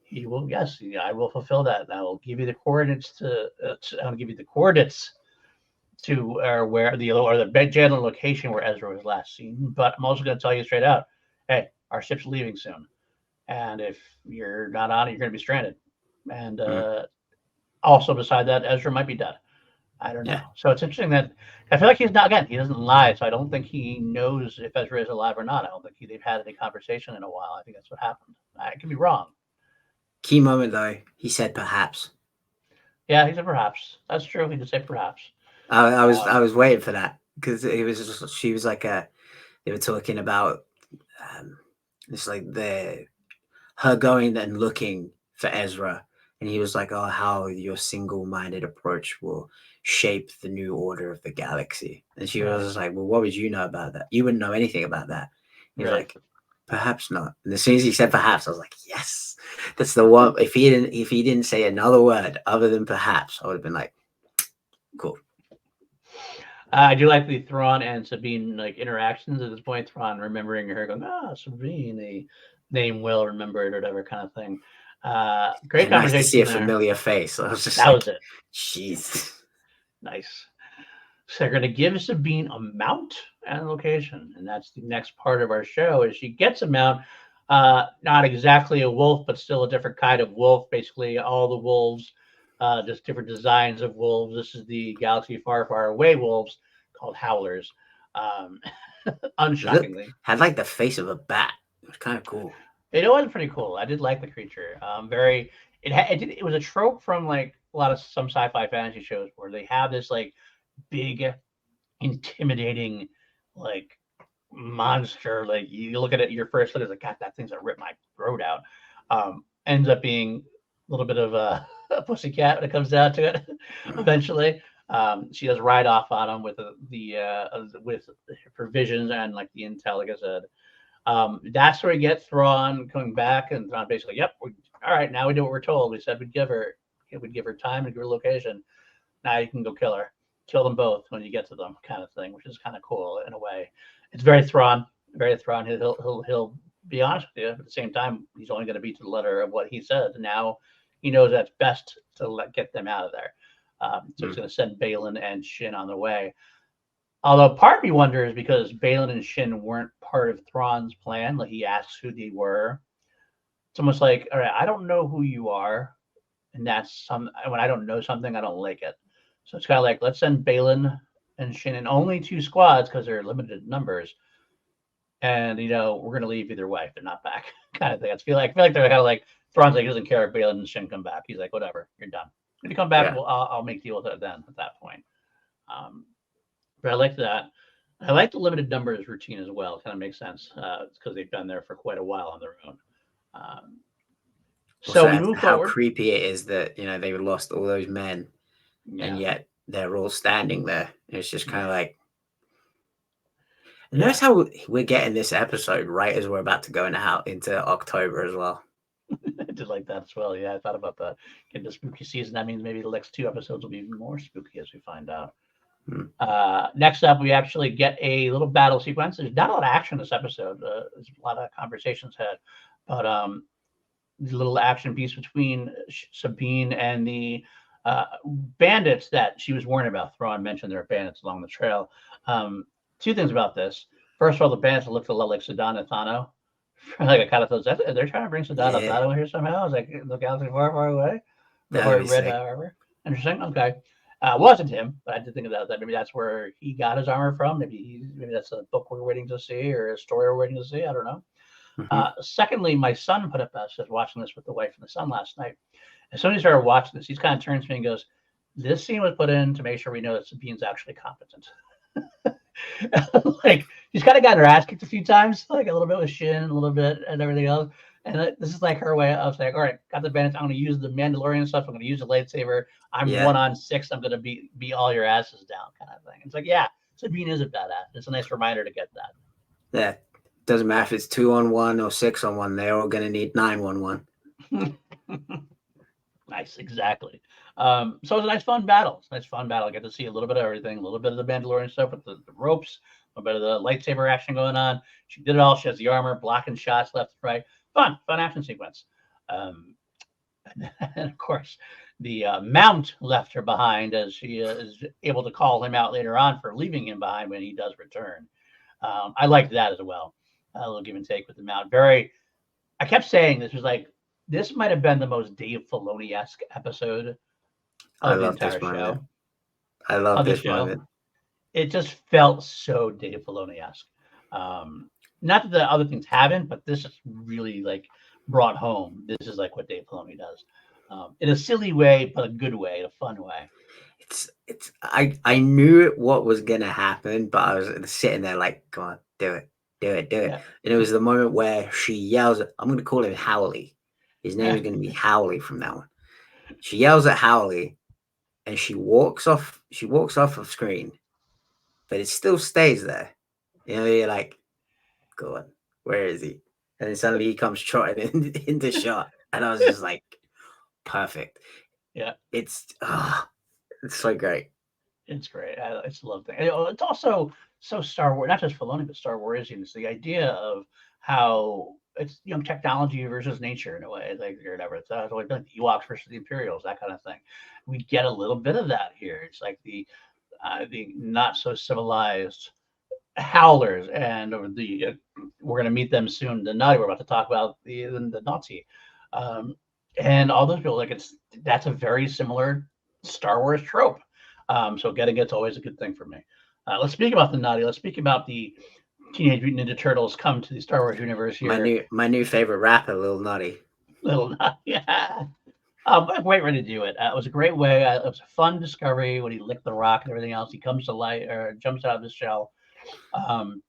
he will. Yes, I will fulfill that. And I will give you the coordinates I'll give you the coordinates to where the general location where Ezra was last seen. But I'm also going to tell you straight out, hey, our ship's leaving soon, and if you're not on it, you're going to be stranded. And also beside that, Ezra might be dead. I don't know. So it's interesting that I feel like he doesn't lie. So I don't think he knows if Ezra is alive or not. I don't think they've had any conversation in a while. I think that's what happened. I could be wrong. Key moment though, he said perhaps. Yeah, he said perhaps. That's true. He did say perhaps. I was waiting for that, because she was like they were talking about It's like her going and looking for Ezra, and he was like, "Oh, how your single-minded approach will shape the new order of the galaxy." And she was just like, "Well, what would you know about that? You wouldn't know anything about that." He's like, "Perhaps not." And as soon as he said "perhaps," I was like, "Yes, that's the one." If he didn't say another word other than "perhaps," I would have been like, "Cool." I do like the Thrawn and Sabine like interactions at this point. Thrawn remembering her, going, Sabine, the name well remembered, or whatever kind of thing. Great conversation. Nice to see a there. familiar face. I was just that like, was it. Jeez. Nice. So they're going to give Sabine a mount and a location, and that's the next part of our show. Is she gets a mount, not exactly a wolf, but still a different kind of wolf. Basically, all the wolves, just different designs of wolves. This is the galaxy far, far away wolves called howlers. Unshockingly, had like the face of a bat. It was kind of cool. It was pretty cool. I did like the creature. Very. It was a trope from like a lot of some sci-fi fantasy shows where they have this like big, intimidating, like monster. Like you look at it, your first look is like, God, that thing's gonna rip my throat out. Ends up being a little bit of a pussycat when it comes down to it. Eventually, she does ride off on him with with her visions and like the intel, like I said. That's where we get Thrawn coming back, and Thrawn basically, yep, all right, now we do what we're told. We said we'd give her time and give her location. Now you can go kill them both when you get to them, kind of thing, which is kind of cool in a way. It's very Thrawn. He'll be honest with you. At the same time, he's only going to be to the letter of what he said. And now he knows that's best to get them out of there. So he's going to send Baylan and Shin on the way. Although part of me wonders because Baylan and Shin weren't part of Thrawn's plan. Like he asks who they were. It's almost like, all right, I don't know who you are, and when I don't know something, I don't like it. So it's kind of like, let's send Baylan and Shin in only 2 squads because they're limited numbers, and we're gonna leave either way if they're not back, kind of thing. I feel like they're kind of like Thrawn's like he doesn't care if Baylan and Shin come back. He's like, whatever, you're done. When you come back, well, I'll make deal with it then at that point. But I like that. I like the limited numbers routine as well. Kind of makes sense because they've been there for quite a while on their own. So we move forward. How creepy it is that they lost all those men, and yet they're all standing there. It's just kind of like. And notice how we're getting this episode right as we're about to go into October as well. I did like that as well. Yeah, I thought about that. Getting the spooky season. That means maybe the next 2 episodes will be even more spooky as we find out. Next up, we actually get a little battle sequence. There's not a lot of action this episode. There's a lot of conversations had, but the little action piece between Sabine and the bandits that she was warned about. Thrawn mentioned there are bandits along the trail. 2 things about this. First of all, the bandits looked a lot like Sedana Thano. Like I kind of thought they're trying to bring Sedana Thano here somehow. I was like, the galaxy far, far away. Interesting. Okay. Wasn't him, but I did think about that. Maybe that's where he got his armor from. Maybe that's a book we're waiting to see or a story we're waiting to see. I don't know. Secondly, my son put up I was watching this with the wife and the son last night. As soon as he started watching this, he kind of turns to me and goes, "This scene was put in to make sure we know that Sabine's actually competent." Like she's kind of gotten her ass kicked a few times, like a little bit with Shin, a little bit and everything else. And this is like her way of saying, all right, got the bandits. I'm going to use the Mandalorian stuff. I'm going to use the lightsaber. I'm 1-on-6. I'm going to beat all your asses down, kind of thing. It's like, yeah, Sabine is a badass. It's a nice reminder to get that. Yeah, doesn't matter if it's 2-on-1 or 6-on-1. They're all going to need 9-1-1. Nice, exactly. So it's a nice fun battle. I get to see a little bit of everything, a little bit of the Mandalorian stuff with the ropes, a bit of the lightsaber action going on. She did it all. She has the armor, blocking shots left and right. Fun action sequence. And of course, the mount left her behind as she is able to call him out later on for leaving him behind when he does return. I liked that as well. A little give and take with the mount. I kept saying this might have been the most Dave Filoni-esque episode of the entire show. I love this moment. It just felt so Dave Filoni-esque. Not that the other things haven't, but this is really brought home. This is what Dave Filoni does, in a silly way, but a good way, a fun way. I knew what was gonna happen, but I was sitting there like, go on, do it. do it. Yeah. And it was the moment where she yells, I'm going to call him Howley. His name is going to be Howley from now on. She yells at Howley and she walks off of screen, but it still stays there. You know, you're like, go on, where is he? And then suddenly he comes trotting into shot. And I was just like, perfect. Yeah. It's so great. It's great. I just love that. It's also so Star Wars, not just Filoni, but Star Warsian. It's the idea of how it's technology versus nature in a way, like or whatever. It's always been like the Ewoks versus the Imperials, that kind of thing. We get a little bit of that here. It's like the not so civilized howlers, and we're going to meet them soon. The Nazi, we're about to talk about the Nazi, and all those people. Like that's a very similar Star Wars trope. So getting it's always a good thing for me. Let's speak about the Nazi. Let's speak about the Teenage Mutant Ninja Turtles come to the Star Wars universe here. My new favorite rapper, Lil Nutty. Yeah. Great way to do it. It was a great way. It was a fun discovery when he licked the rock and everything else. He comes to light or jumps out of his shell. And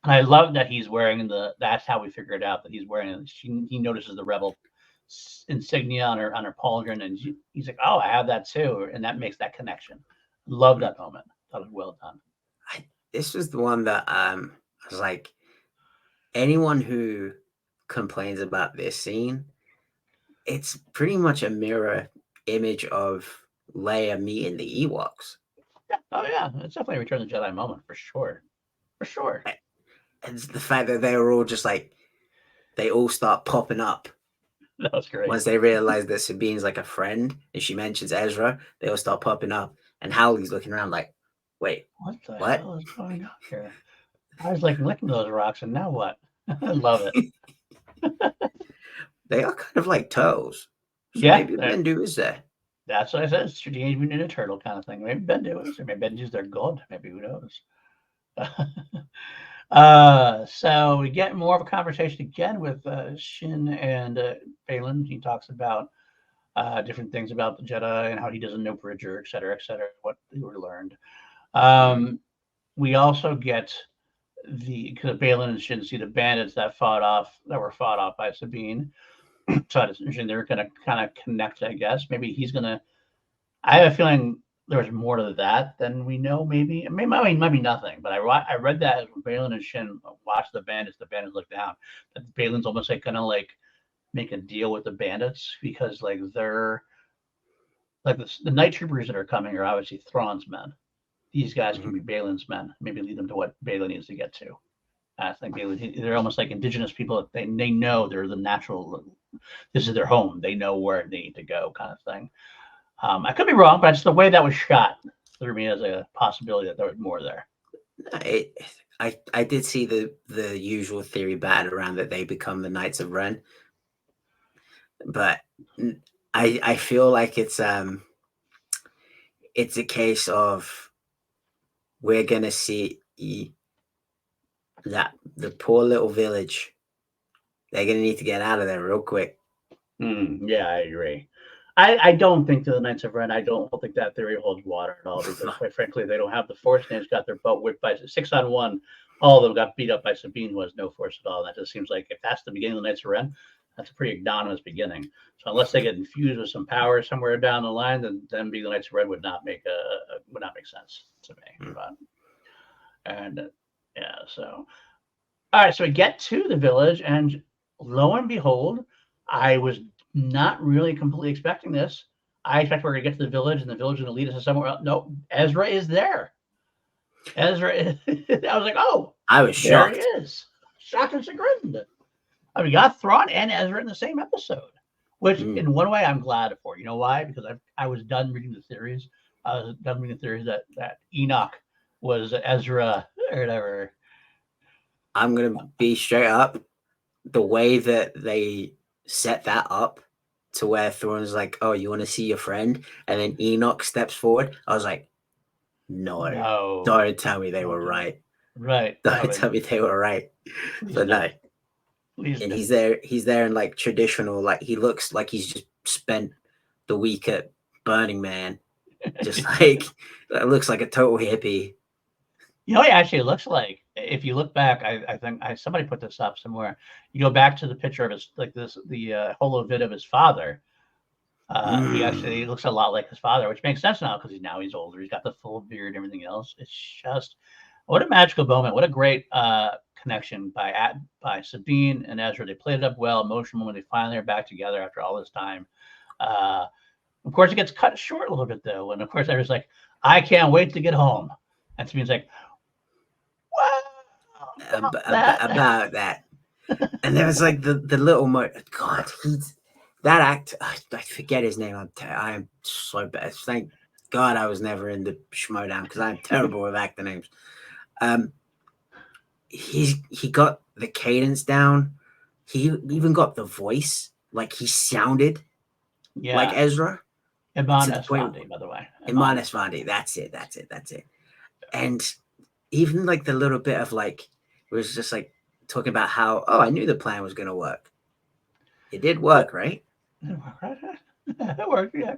I love that he's wearing that's how we figured out that he's wearing it. He notices the rebel insignia on her pauldron, and he's like, oh, I have that too. And that makes that connection. Love that moment. That was well done. This was the one that I was like, anyone who complains about this scene, it's pretty much a mirror image of Leia meeting the Ewoks. Oh yeah, it's definitely a Return of the Jedi moment for sure. And the fact that they were all just like, they all start popping up. That was great. Once they realize that Sabine's like a friend and she mentions Ezra, they all start popping up. And Howley's looking around like, wait, what the what? hell is going on here? I was like licking those rocks, and now what? I love it. They are kind of like turtles. So yeah, maybe Bendu is there. That's what I said. It's Teenage Mutant Ninja Turtle kind of thing. Maybe Bendu is, or maybe Bendu's their god. Maybe, who knows? So we get more of a conversation again with Shin and Balin. He talks about different things about the Jedi and how he doesn't know Bridger, et cetera, what they were learned. We also get because Balin and Shin see the bandits that were fought off by Sabine. So they're going to kind of connect, I guess. Maybe he's going to. I have a feeling there's more to that than we know. Maybe it might be nothing. But I read that when Balin and Shin watch the bandits look down. That Balin's almost like gonna like make a deal with the bandits because like they're like the night troopers that are coming are obviously Thrawn's men. These guys can be Balin's men. Maybe lead them to what Balin needs to get to. I think they're almost like indigenous people. They know they're the natural. This is their home. They know where they need to go, kind of thing. I could be wrong, but it's the way that was shot threw me as a possibility that there was more there. I did see the usual theory batted around that they become the Knights of Ren, but I feel like it's a case of we're gonna see that the poor little village, they're gonna need to get out of there real quick. Yeah, I agree. I don't think the Knights of Ren. I don't think that theory holds water at all because, quite frankly, they don't have the Force. They just got their butt whipped by 6-on-1. All of them got beat up by Sabine, who has no Force at all. And that just seems like if that's the beginning of the Knights of Ren, that's a pretty anonymous beginning. So unless they get infused with some power somewhere down the line, then being the Knights of Ren would not make sense to me. So all right, so we get to the village, and lo and behold, I was not really completely expecting this. I expect we're going to get to the village, and the village is going to lead us to somewhere else. No, Ezra is there. I was like, oh, I was shocked. There he is. Shocked and chagrined. I mean, we got Thrawn and Ezra in the same episode, which in one way I'm glad for. You know why? Because I was done reading the theories. I was done reading the theories that Enoch was Ezra or whatever. I'm going to be straight up. The way that they set that up to where Thrawn's like, oh, you want to see your friend? And then Enoch steps forward. I was like, no. Don't tell me they were right. Right. Don't tell me they were right. But no. And he's there in like traditional, like he looks like he's just spent the week at Burning Man. Just like, it looks like a total hippie. You know, it actually looks like if you look back, I think somebody put this up somewhere. You go back to the picture of his the holo vid of his father. He actually looks a lot like his father, which makes sense now because he's older. He's got the full beard and everything else. It's just what a magical moment. What a great connection by Sabine and Ezra. They played it up well. Emotional when they finally are back together after all this time. Of course, it gets cut short a little bit though, and of course, Ezra's like, "I can't wait to get home," and Sabine's like, "Wow, about that." And there was like the little God, that actor. I forget his name. I am so bad. Thank God I was never in the Schmodown because I'm terrible with actor names. He got the cadence down. He even got the voice. Like he sounded like Ezra. Iman Esfandi, by the way. Iman Esfandi. That's it. And even like the little bit of like, it was just like talking about how, I knew the plan was going to work. It did work, right? It worked, yeah.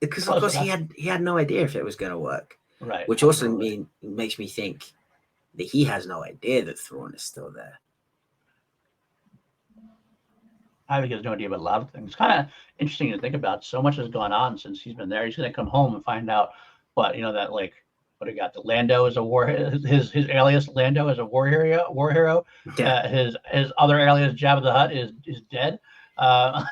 Because of course he had no idea if it was going to work. Right. Which also makes me think that he has no idea that Thrawn is still there. I think he has no idea about a lot of things. It's kind of interesting to think about. So much has gone on since he's been there. He's going to come home and find out that like, what he got. The Lando is a war. His alias Lando is a war hero. Yeah. His other alias Jabba the Hutt is dead. All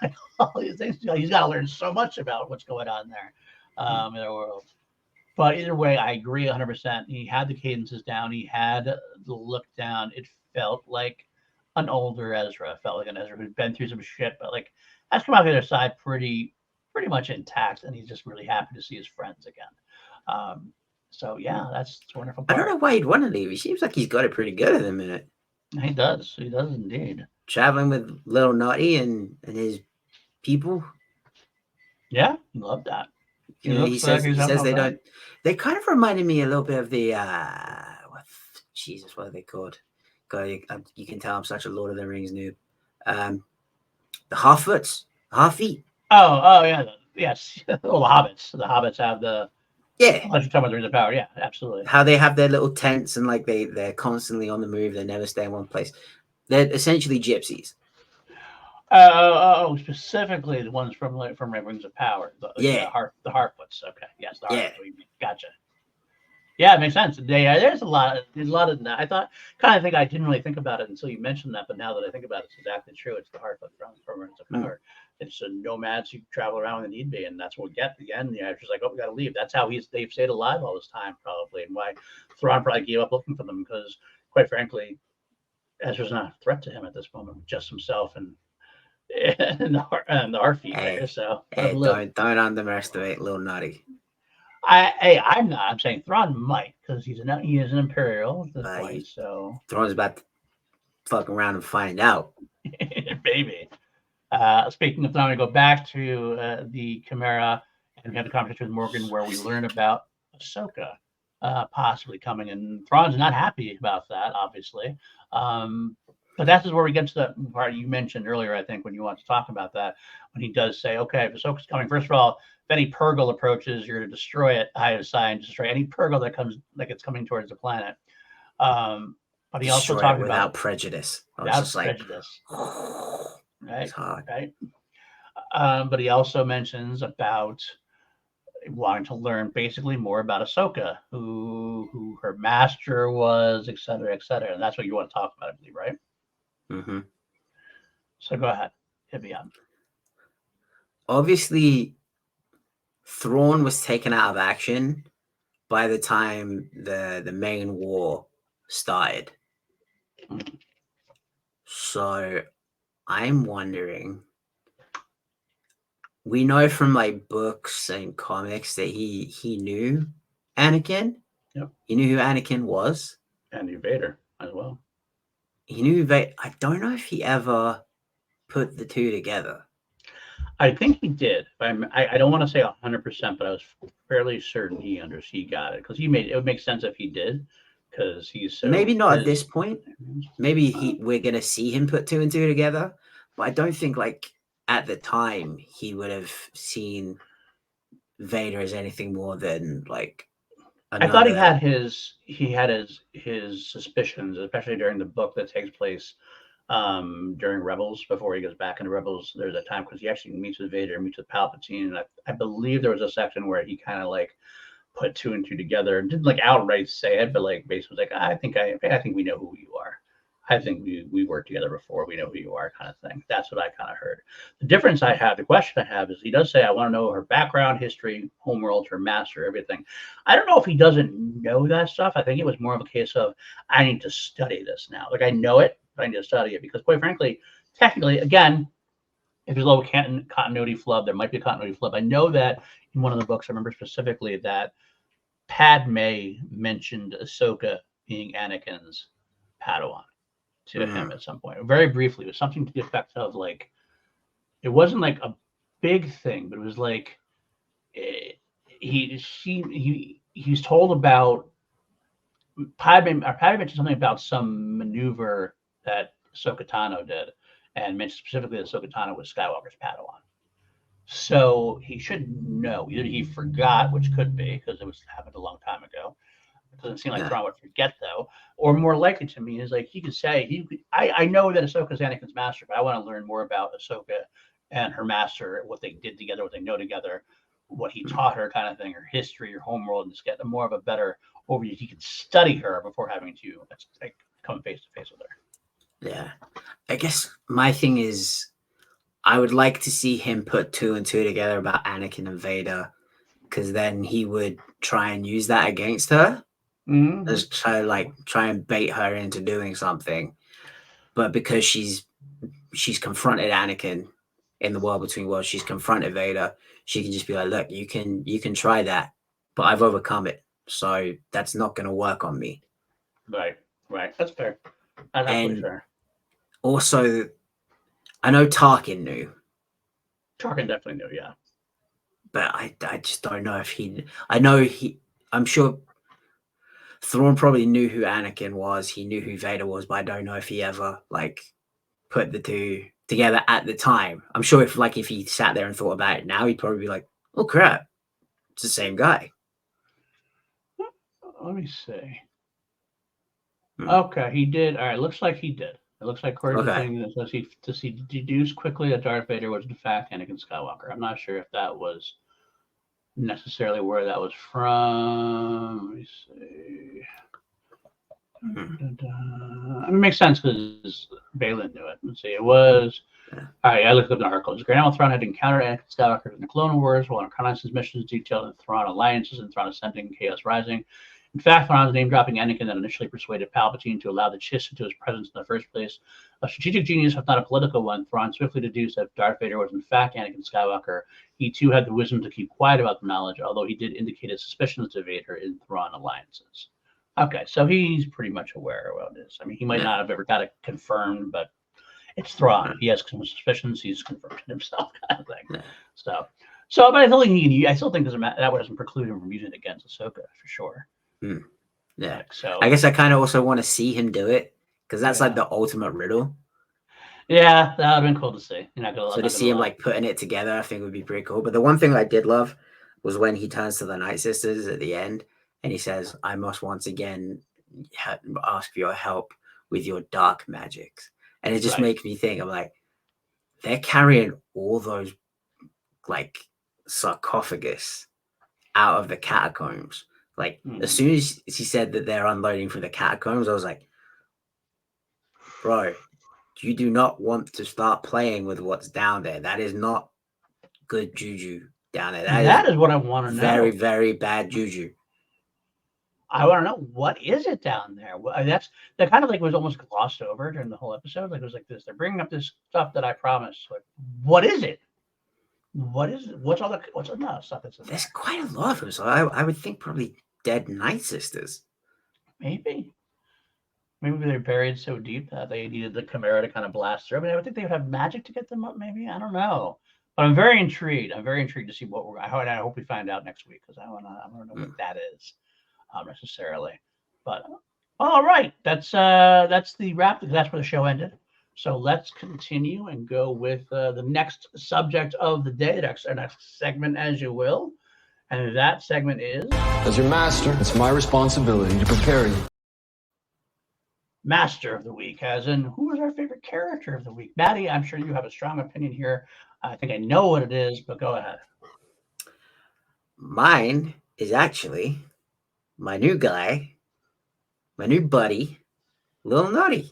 these things. He's got to learn so much about what's going on there in the world. But either way, I agree 100%. He had the cadences down. He had the look down. It felt like an older Ezra. It felt like an Ezra who'd been through some shit, but like has come out the other side pretty much intact, and he's just really happy to see his friends again. So yeah, that's wonderful part. I don't know why he'd want to leave. He seems like he's got it pretty good at the minute. He does indeed. Traveling with little Naughty and his people. Yeah, he loved that. He says they don't. They kind of reminded me a little bit of the what are they called? God, you can tell I'm such a Lord of the Rings noob. The Half-Foots, Half-Feet. Oh yeah, yes. Well, the Hobbits have the. Yeah. Unless you're talking about the Rings of Power, yeah, absolutely. How they have their little tents and like they're constantly on the move. They never stay in one place. They're essentially gypsies. Specifically the ones from Rings of Power. The Harfoots. Okay, yes, the Harfoots. Gotcha. Yeah, it makes sense. There's a lot of that. I didn't really think about it until you mentioned that, but now that I think about it, it's exactly true. It's the Harfoot from Rings of Power. It's nomads who travel around when they need be, and that's what we get at the end. Yeah, it's just like, we got to leave. That's how they've stayed alive all this time, probably, and why Thrawn probably gave up looking for them, because, quite frankly, Ezra's not a threat to him at this moment, just himself and the Harfeet there. So don't underestimate Lil Nutty. I'm not. I'm saying Thrawn might, because he is an Imperial at this point. So Thrawn's about to fuck around and find out. Baby. Speaking of Thrawn, we go back to the Chimera, and we have a conversation with Morgan where we learn about Ahsoka possibly coming, and Thrawn's not happy about that, obviously. But that's where we get to the part you mentioned earlier, I think, when you want to talk about that, when he does say, okay, if Ahsoka's coming, first of all, if any Purgle approaches, you're to destroy it, high aside, destroy any Purgle that comes, like it's coming towards the planet. But he also talked without prejudice. Without prejudice. Right. Right. But he also mentions about wanting to learn basically more about Ahsoka, who her master was, et cetera, and that's what you want to talk about, I believe, right? Mm-hmm. So go ahead, hit me up. Obviously, Thrawn was taken out of action by the time the main war started. Mm-hmm. So I'm wondering, we know from like books and comics that he knew Anakin. Yep. He knew who Anakin was. And knew Vader as well. He knew Vader. I don't know if he ever put the two together. I think he did. I don't want to say 100%, but I was fairly certain he got it, because it would make sense if he did, because he's so. Maybe not at this point. Maybe we're gonna see him put two and two together, but I don't think like at the time he would have seen Vader as anything more than like I thought he had his suspicions, especially during the book that takes place during Rebels, before he goes back into Rebels. There's a time because he actually meets with Vader, meets with Palpatine, and I believe there was a section where he kind of like put two and two together and didn't like outright say it, but like basically was like, I think we know who you are. I think we worked together before. We know who you are, kind of thing. That's what I kind of heard. The difference I have, the question I have is he does say, I want to know her background, history, homeworld, her master, everything. I don't know if he doesn't know that stuff. I think it was more of a case of, I need to study this now. Like I know it, but I need to study it because quite frankly, technically, again, if there's a little continuity flub, there might be a continuity flub. I know that in one of the books, I remember specifically that Padme mentioned Ahsoka being Anakin's Padawan to him at some point, very briefly. It was something to the effect of like, it wasn't like a big thing, but it was like he's told about Padme mentioned something about some maneuver that Ahsoka Tano did, and mentioned specifically that Ahsoka Tano was Skywalker's Padawan. So he should know. Either he forgot, which could be because it happened a long time ago. It doesn't seem like Thrawn would forget though. Or more likely to me is like he could say I know that Ahsoka's Anakin's master, but I want to learn more about Ahsoka and her master, what they did together, what they know together, what he taught her, kind of thing, her history, her homeworld, and just get more of a better overview. He could study her before having to like come face to face with her. Yeah, I guess my thing is, I would like to see him put 2 and 2 together about Anakin and Vader, because then he would try and use that against her. Just try and bait her into doing something. But because she's confronted Anakin in the World Between Worlds, she's confronted Vader, she can just be like, look, you can try that, but I've overcome it, so that's not going to work on me. Right. That's fair. That's absolutely fair. Also, I know Tarkin knew. Tarkin definitely knew, yeah. But I just don't know if I'm sure Thrawn probably knew who Anakin was. He knew who Vader was, but I don't know if he ever like put the two together at the time. I'm sure if he sat there and thought about it now, he'd probably be like, oh crap, it's the same guy. Let me see. Okay, he did. All right, looks like he did. It looks like according to the thing that says he deduced quickly that Darth Vader was in fact Anakin Skywalker. I'm not sure if that was necessarily where that was from. Let me see. It makes sense because Balin knew it. Let's see. It was. All right, I looked up the articles. Grand Admiral Thrawn had encountered Anakin Skywalker in the Clone Wars while on reconnaissance missions detailed in Thrawn alliances and Thrawn ascending, Chaos Rising. In fact, Thrawn was name-dropping Anakin that initially persuaded Palpatine to allow the Chiss into his presence in the first place. A strategic genius, if not a political one, Thrawn swiftly deduced that Darth Vader was in fact Anakin Skywalker. He too had the wisdom to keep quiet about the knowledge, although he did indicate his suspicions to Vader in Thrawn alliances. Okay, so he's pretty much aware of what it is. I mean, he might not have ever got it confirmed, but it's Thrawn. He has some suspicions. He's confirmed himself, kind of thing. So, but I still think that doesn't preclude him from using it against Ahsoka for sure. Yeah. So I guess I kind of also want to see him do it because that's like the ultimate riddle. Yeah, that would have been cool to see. So to see him like putting it together, I think would be pretty cool. But the one thing I did love was when he turns to the Night Sisters at the end and he says, I must once again ask for your help with your dark magics. And it just makes me think, I'm like, they're carrying all those like sarcophagus out of the catacombs. Like as soon as he said that they're unloading from the catacombs, I was like, bro, you do not want to start playing with what's down there. That is not good juju down there. That is what I want to know. Very, very bad juju. I want to know, what is it down there? That kind of like was almost glossed over during the whole episode. Like it was like this. They're bringing up this stuff that I promised. Like, what is it? What is it? What's all the stuff that's in there? There's quite a lot of them. So I would think probably dead Night Sisters. Maybe they're buried so deep that they needed the Chimera to kind of blast through. I mean, I would think they would have magic to get them up. Maybe, I don't know. But I'm very intrigued. I'm very intrigued to see what I hope we find out next week because I want to know what that is necessarily. But all right, that's the wrap. That's where the show ended. So let's continue and go with the next subject of the day. Our next segment, as you will. And that segment is... As your master, it's my responsibility to prepare you. Master of the week, as in, who is our favorite character of the week? Matty, I'm sure you have a strong opinion here. I think I know what it is, but go ahead. Mine is actually my new guy, my new buddy, Lil Nutty.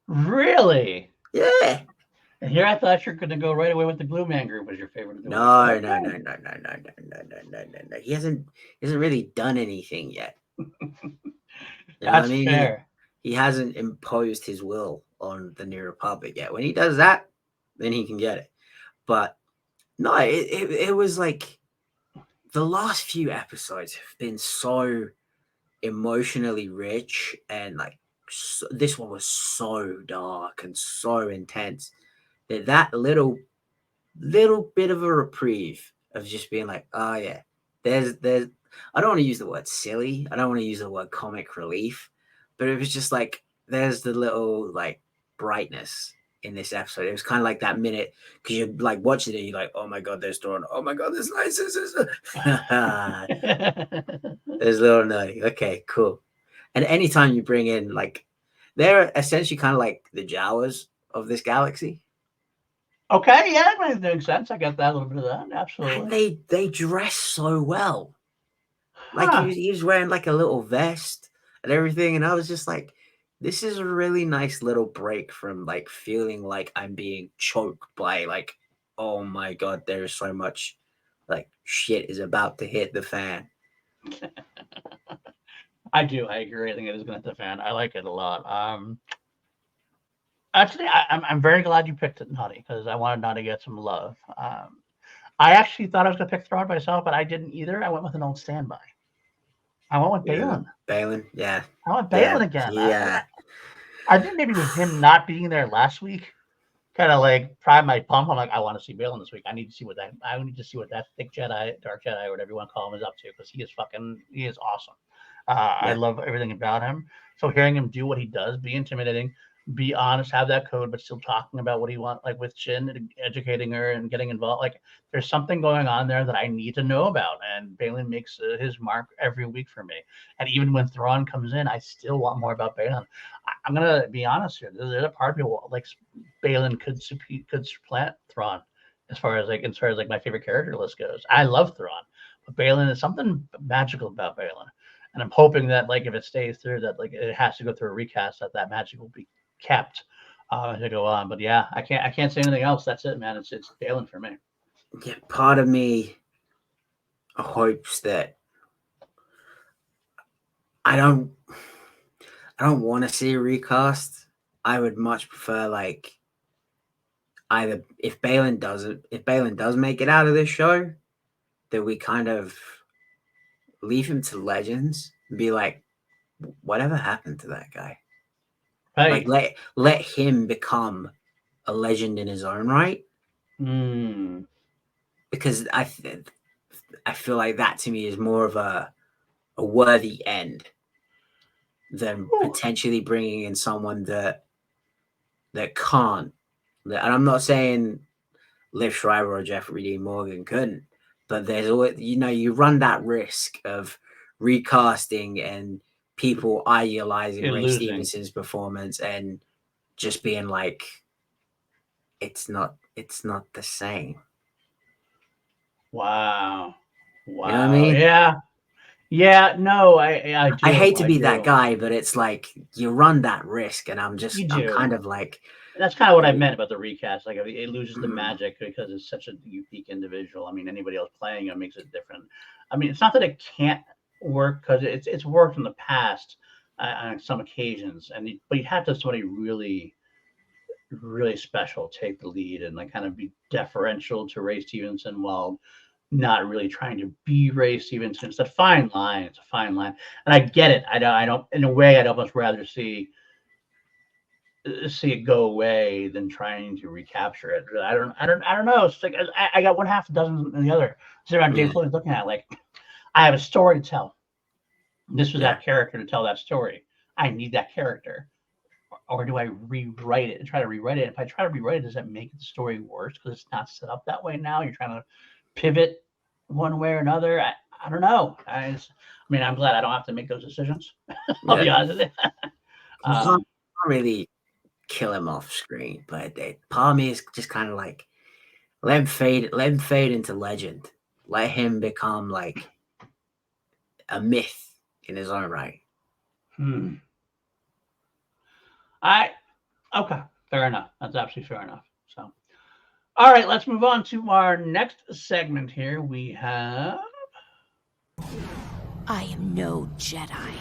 Really? Yeah. And here I thought you were going to go right away with the Blue Man Group was your favorite of the week. No. He hasn't really done anything yet. That's fair. He hasn't imposed his will on the New Republic yet. When he does that, then he can get it. But no, it was like the last few episodes have been so emotionally rich, and like this one was so dark and so intense that little bit of a reprieve of just being like, oh yeah, there's I don't want to use the word silly, I don't want to use the word comic relief, but it was just like there's the little like brightness in this episode. It was kind of like that minute because you're like watching it, you're like, oh my god, there's Dawn, oh my god, there's nice. There's Little Nutty. Okay, cool. And anytime you bring in like, they're essentially kind of like the Jawas of this galaxy. Okay, yeah, that makes sense. I got that, a little bit of that, absolutely. And they dress so well. Like he was wearing like a little vest and everything, and I was just like, this is a really nice little break from like feeling like I'm being choked by like, oh my god, there's so much like shit is about to hit the fan. I agree. I think it is going to hit the fan. I like it a lot. Actually, I'm very glad you picked Nutty because I wanted Nutty to get some love. I actually thought I was going to pick Thrawn myself, but I didn't either. I went with an old standby. I went with Baylan. Baylan, yeah. I went Baylan again. Yeah. I think maybe with him not being there last week, kind of like pride my pump. I'm like, I want to see Baylan this week. I need to see what that thick Jedi, dark Jedi, whatever you want to call him, is up to because he is awesome. I love everything about him. So hearing him do what he does, be intimidating, be honest, have that code, but still talking about what he wants, like with Shin, educating her and getting involved. Like there's something going on there that I need to know about. And Baylan makes his mark every week for me. And even when Thrawn comes in, I still want more about Baylan. I'm going to be honest here. There's a part of me like Baylan could supplant Thrawn as far as my favorite character list goes. I love Thrawn, but Baylan is something magical about Baylan. And I'm hoping that like if it stays through that, like it has to go through a recast that magic will be kept to go on. But yeah, I can't say anything else. That's it, man. It's Baylan for me. Yeah, part of me hopes that I don't want to see a recast. I would much prefer like either if Baylan does make it out of this show, that we kind of leave him to Legends and be like, whatever happened to that guy? Right. Like let him become a legend in his own right. Because I feel like that to me is more of a worthy end than potentially bringing in someone that can't. And I'm not saying Liv Schreiber or Jeffrey Dean Morgan couldn't, but there's always, you run that risk of recasting and people idealizing Ray Stevenson's performance and just being like, it's not the same. Wow. You know what I mean? Yeah. No, I hate to be that guy, but it's like you run that risk, and I'm kind of like. That's kind of what I meant about the recast. Like it loses the magic because it's such a unique individual. I mean, anybody else playing it makes it different. I mean, it's not that it can't work because it's worked in the past on some occasions, but you have to have somebody really, really special take the lead and like kind of be deferential to Ray Stevenson while not really trying to be Ray Stevenson. It's a fine line. And I get it. I don't. In a way, I'd almost rather see it go away than trying to recapture it. I don't know. It's like I got one half a dozen and the other. So around Dave Filoni looking at it, like I have a story to tell. This was that character to tell that story. I need that character. Or do I rewrite it and try to rewrite it? If I try to rewrite it, does that make the story worse because it's not set up that way now? You're trying to pivot one way or another. I don't know. I mean, I'm glad I don't have to make those decisions. I'll be honest with you. You can't really kill him off screen, but part of me is just kind of like, let him fade into legend. Let him become like a myth in his own right. Okay, fair enough. That's absolutely fair enough. So, all right, let's move on to our next segment here. We have I am no Jedi.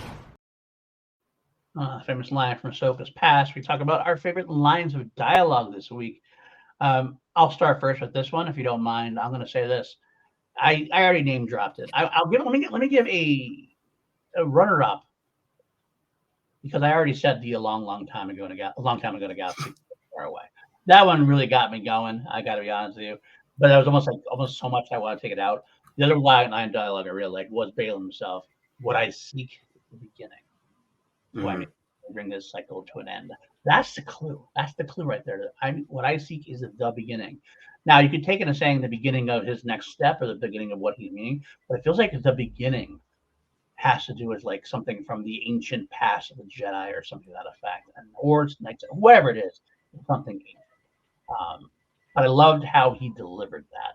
Famous line from Ahsoka's past. We talk about our favorite lines of dialogue this week. I'll start first with this one, if you don't mind. I'm going to say this. I already name dropped it. I'll give. Let me give a runner up, because I already said a long time ago to Galaxy Far Away. That one really got me going. I got to be honest with you, but that was almost so much I want to take it out. The other line dialogue I really liked was Bale himself. What I seek at the beginning. Why me bring this cycle to an end? That's the clue. That's the clue right there. What I seek is the beginning. Now you could take it as saying the beginning of his next step or the beginning of what he's meaning, but it feels like the beginning has to do with like something from the ancient past of the Jedi or something to that effect, or it's Knights, whatever it is, something ancient. But I loved how he delivered that,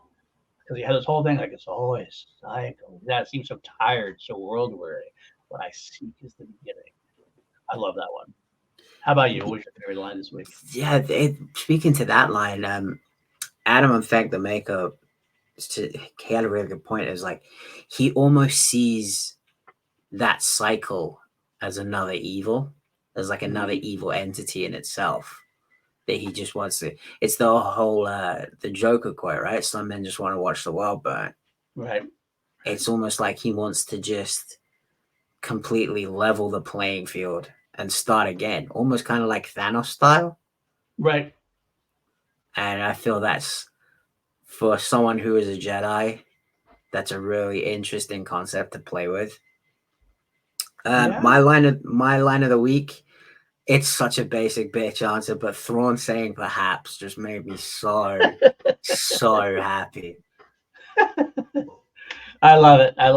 because he had this whole thing like it's always cycle. That seems so tired, so world weary. What I seek is the beginning. I love that one. How about you? What was your favorite line this week? Yeah, speaking to that line, Adam and Thank the Maker, he had a really good point. It was like he almost sees that cycle as another evil, as like another evil entity in itself that he just wants to. It's the whole the Joker quote, right? Some men just want to watch the world burn. Right. It's almost like he wants to just completely level the playing field and start again, almost kind of like Thanos style. Right. And I feel that's, for someone who is a Jedi, that's a really interesting concept to play with. My line of the week, it's such a basic bitch answer, but Thrawn saying perhaps just made me so happy. I love it. I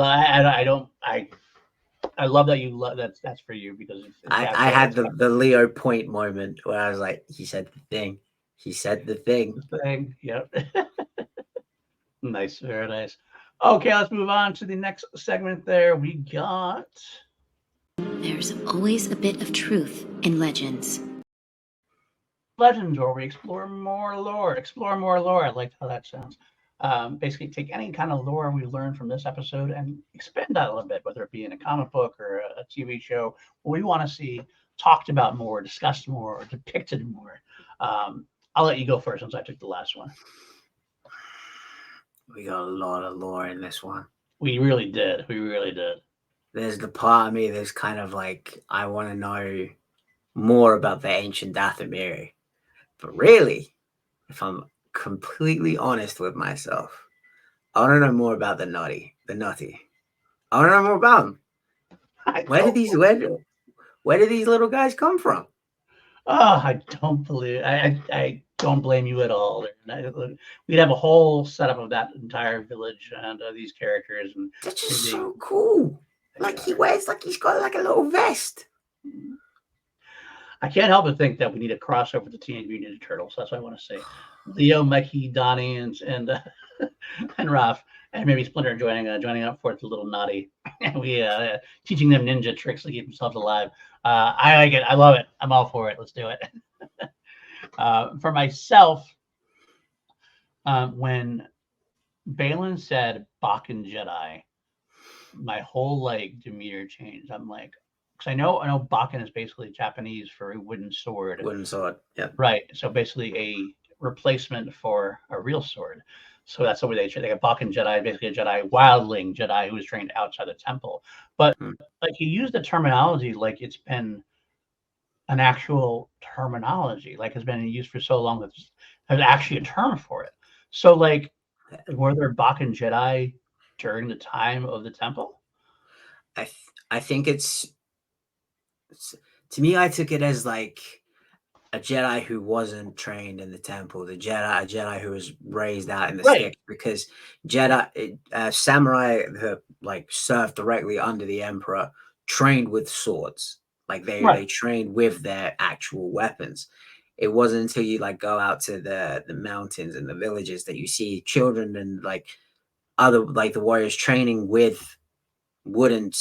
love that you love that's for you, because I had the Leo point moment where I was like, he said the thing. He said the thing. Yep. Nice, very nice. Okay, let's move on to the next segment there. We got There's always a bit of truth in legends. Legends, where we explore more lore. I liked how that sounds. Basically, take any kind of lore we learned from this episode and expand that a little bit, whether it be in a comic book or a TV show. We want to see talked about more, discussed more, or depicted more. I'll let you go first, since I took the last one. We got a lot of lore in this one. We really did. There's the part of me that's kind of like, I want to know more about the ancient Dathomiri. But really, if I'm completely honest with myself, I want to know more about the Nutty. I want to know more about them. Where did these little guys come from? Oh, I don't believe. I don't blame you at all. We'd have a whole setup of that entire village and these characters, and they're just so cool. Like he wears, like he's got like a little vest. I can't help but think that we need a crossover with the Teenage Mutant Ninja Turtles. That's what I want to say. Leo, Mikey, Donnie, and Raph, and maybe Splinter joining up for it, the little naughty. And we teaching them ninja tricks to keep themselves alive. I like it. I love it. I'm all for it. Let's do it. For myself, when Balin said Bakken Jedi, my whole demeanor changed. I'm like, because I know Bakken is basically Japanese for a wooden sword. Yeah. Right. So basically a replacement for a real sword. So that's the way they got Bakken Jedi, basically a Jedi, wildling Jedi who was trained outside the temple. But he used the terminology like it's been an actual terminology, like has been used for so long that there's actually a term for it. So were there Bakken Jedi during the time of the temple? I think it's, to me, I took it as like a Jedi who wasn't trained in the temple, a Jedi who was raised out in the Right. sticks, because samurai that like served directly under the Emperor trained with swords, like they Right. trained with their actual weapons. It wasn't until you like go out to the mountains and the villages that you see children and like other like the warriors training with wooden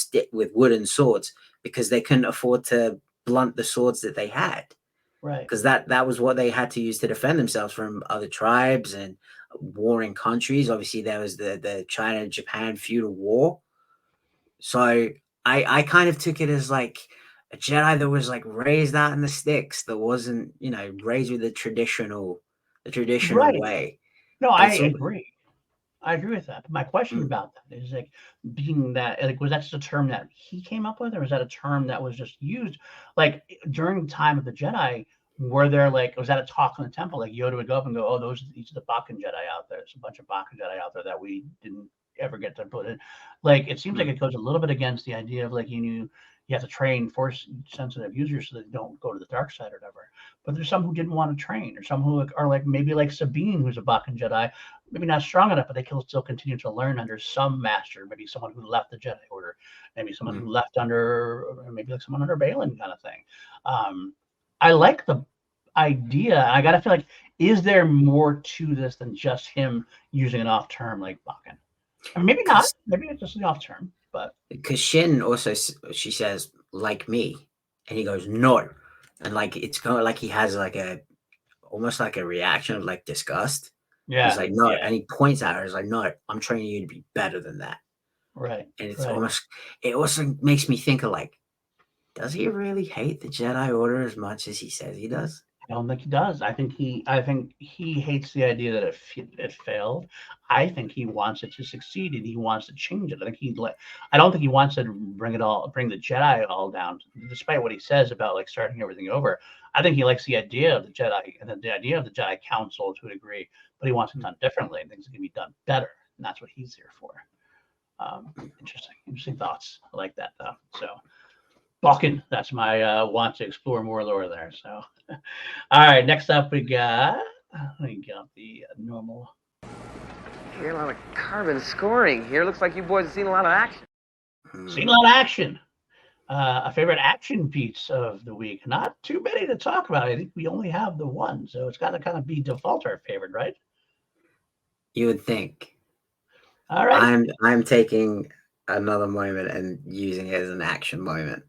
swords, because they couldn't afford to blunt the swords that they had, Right. because that was what they had to use to defend themselves from other tribes and warring countries. Obviously there was the China Japan feudal war. So I kind of took it as like a Jedi that was like raised out in the sticks, that wasn't, raised with the traditional Right. way. No, And I it's all, agree. I agree with that. But my question mm, about that is like being that like was that just a term that he came up with, or was that a term that was just used like during the time of the Jedi? Were there like was that a talk in the temple? Like Yoda would go up and go, "Oh, these are the Bakken Jedi out there. There's a bunch of Bakken Jedi out there that we didn't ever get to put in." Like it seems like mm, it goes a little bit against the idea of like you have to train force sensitive users so they don't go to the dark side or whatever. But there's some who didn't want to train, or some who are like maybe like Sabine, who's a Bakken Jedi, maybe not strong enough, but they can still continue to learn under some master, maybe someone who left the Jedi Order, maybe someone mm. who left under, maybe like someone under Balin kind of thing. I like the idea. I gotta feel like, is there more to this than just him using an off term like Bakken? I mean, maybe not. Maybe it's just an off term, but Because Shin also she says like me, and he goes no, and like it's kind of like he has like a almost like a reaction of like disgust. He's yeah, like no, yeah, and he points at her. He's like no, I'm training you to be better than that. right, And it's right. almost, it also makes me think of like, does he really hate the Jedi Order as much as he says he does? I don't think he does. I think he hates the idea that it failed. I think he wants it to succeed and he wants to change it. I don't think he wants to bring the Jedi all down, despite what he says about like starting everything over. I think he likes the idea of the Jedi and the idea of the Jedi Council to a degree, but he wants it done differently and things that can be done better. And that's what he's here for. Interesting thoughts. I like that though. So Balkan, that's my want to explore more lore there. So, all right, next up we got the normal. Hear a lot of carbon scoring here. Looks like you boys have seen a lot of action. Seen a lot of action. A favorite action piece of the week. Not too many to talk about. I think we only have the one, so it's got to kind of be default our favorite, right? You would think. All right. I'm taking another moment and using it as an action moment.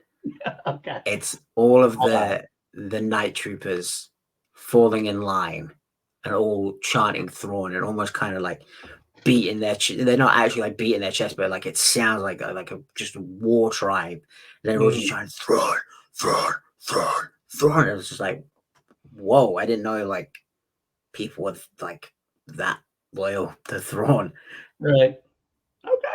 Okay. It's all of the night troopers falling in line and all chanting Thrawn and almost kind of like beating their they're not actually like beating their chest, but like it sounds like a just a war tribe. And they're all just trying Thrawn. It was just like, whoa, I didn't know like people were like that loyal to Thrawn. Right. Okay.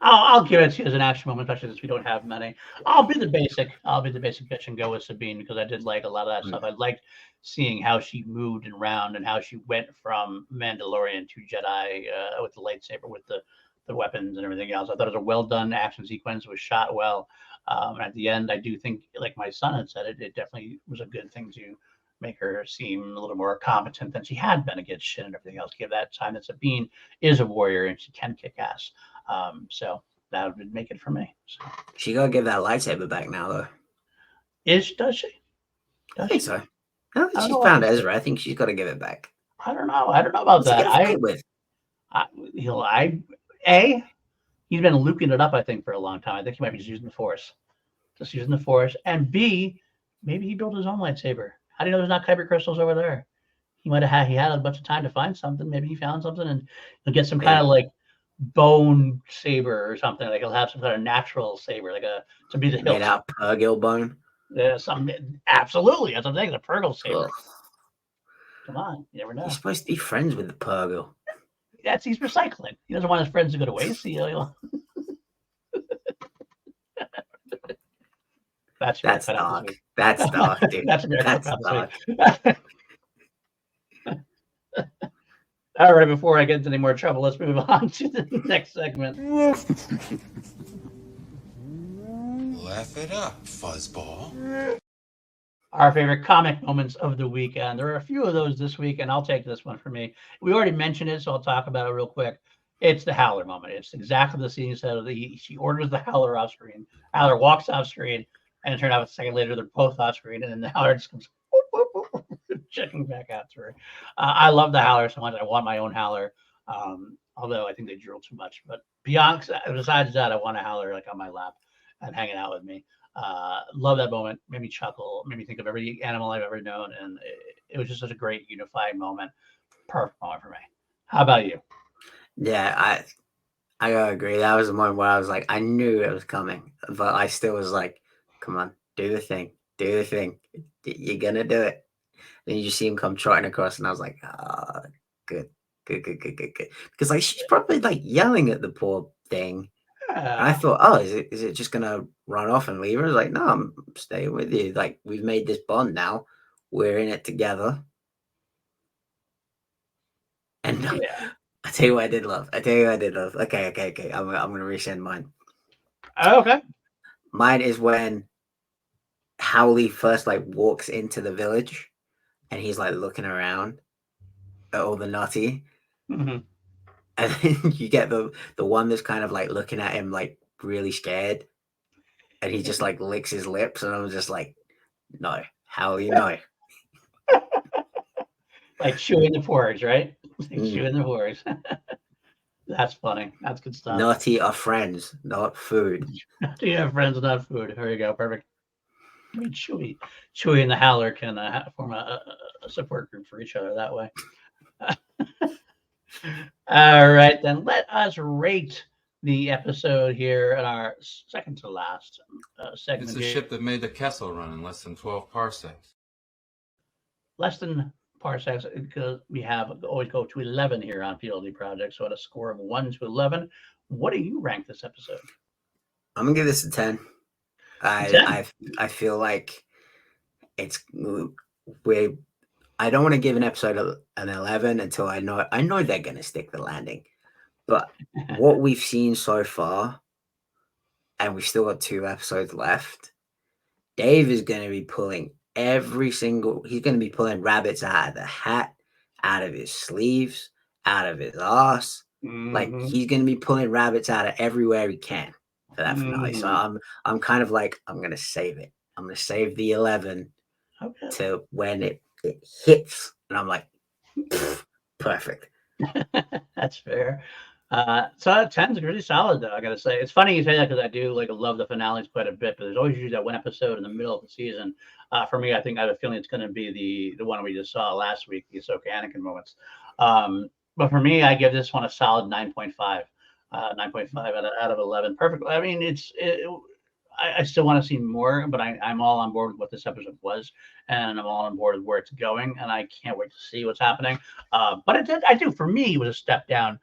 I'll give it to you as an action moment, especially since we don't have many. I'll be the basic bitch and go with Sabine because I did like a lot of that stuff. I liked seeing how she moved around and how she went from Mandalorian to Jedi with the lightsaber, with the weapons and everything else. I thought it was a well done action sequence. It was shot well. And at the end, I do think, like my son had said, it definitely was a good thing to make her seem a little more competent than she had been against Shin and everything else. Give that time that Sabine is a warrior and she can kick ass. So that would make it for me. So. She gotta give that lightsaber back now, though. Does she? I think so. Now that she's found Ezra, I think she's got to give it back. I don't know about that. He's been looking it up, I think, for a long time. I think he might be just using the Force. And B, maybe he built his own lightsaber. How do you know there's not kyber crystals over there? He had a bunch of time to find something. Maybe he found something and he'll get some kind of like bone saber or something. Like he'll have some kind of natural saber, like to be the hilt. Made out Purgil bone. Yeah, absolutely. That's what I'm saying. The Purgil saber. Ugh. Come on, you never know. He's supposed to be friends with the Purgil. He's recycling. He doesn't want his friends to go to waste. That's dark. That's dark, dude. That's dark. All right, before I get into any more trouble, let's move on to the next segment. Laugh it up, fuzzball. All our favorite comic moments of the weekend. There are a few of those this week, and I'll take this one for me. We already mentioned it, so I'll talk about it real quick. It's the Howler moment. It's exactly the scene said. She orders the Howler off screen. Howler walks off screen, and it turned out a second later they're both off screen, and then the Howler just comes whoop, whoop, whoop, checking back out to her. I love the Howler so much. I want my own Howler, although I think they drool too much. But besides that, I want a Howler like on my lap and hanging out with me. Love that moment. Made me chuckle. Made me think of every animal I've ever known, and it was just such a great unifying moment. Perfect moment for me. How about you? Yeah, I gotta agree. That was the moment where I was like, I knew it was coming, but I still was like, come on, do the thing, do the thing. You're gonna do it. Then you just see him come trotting across, and I was like, ah, good. Because like she's probably like yelling at the poor thing. And I thought, oh, is it just gonna run off and leave her? I was like, no, I'm staying with you. Like we've made this bond now. We're in it together. And I tell you what I did love. Okay. I'm gonna resend mine. Okay. Mine is when Howley first like walks into the village, and he's like looking around at all the nutty, and then you get the one that's kind of like looking at him like really scared, and he just like licks his lips, and I was just like, no, Howley, no. Like chewing the porridge, right? Like chewing the porridge. That's funny. That's good stuff. Nutty are friends, not food. Nutty are friends, not food. There you go. Perfect. I mean, Chewie and the Howler can form a support group for each other that way. All right, then let us rate the episode here in our second to last segment. It's a ship that made the Kessel run in less than 12 parsecs. Less than parsecs, because we always go to 11 here on PLD Project. So at a score of 1 to 11, what do you rank this episode? I'm gonna give this a 10. I feel like it's I don't want to give an episode an 11 until I know they're gonna stick the landing. But what we've seen so far, and we've still got 2 episodes left, Dave is gonna be pulling he's gonna be pulling rabbits out of the hat, out of his sleeves, out of his ass. Like he's gonna be pulling rabbits out of everywhere he can for that finale. So I'm kind of like, I'm gonna save it. I'm gonna save the 11 to when it hits, and I'm like, perfect. That's fair. So 10 is really solid, though. I gotta say, it's funny you say that because I do love the finales quite a bit, but there's always usually that one episode in the middle of the season. For me, I have a feeling it's going to be the one we just saw last week, the Ahsoka Anakin moments. But for me, I give this one a solid 9.5. 9.5 out of 11. Perfect. I mean, I still want to see more, but I'm all on board with what this episode was, and I'm all on board with where it's going, and I can't wait to see what's happening. But I do. For me, it was a step down,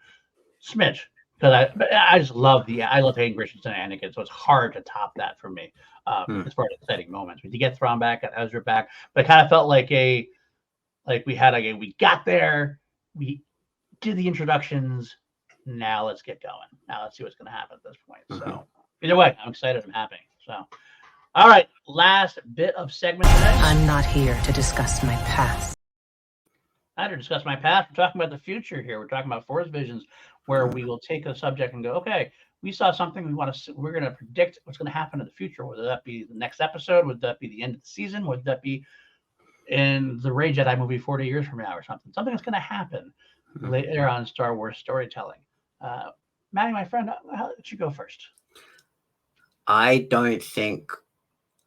smidge, because I just love Hayden Christensen and Anakin, so it's hard to top that for me as far as exciting moments. We did get Thrawn back, got Ezra back, but it kind of felt like we got there, we did the introductions. Now let's get going. Now let's see what's going to happen at this point. So either way, I'm excited. I'm happy. So, all right, last bit of segment today. I'm not here to discuss my past. Not to discuss my past. We're talking about the future here. We're talking about Force Visions, where we will take a subject and go, okay, we saw something we're going to predict what's going to happen in the future, whether that be the next episode, would that be the end of the season, would that be in the Rey Jedi movie 40 years from now or something. Something that's going to happen later on Star Wars storytelling. Matty, my friend, how did you go first? I think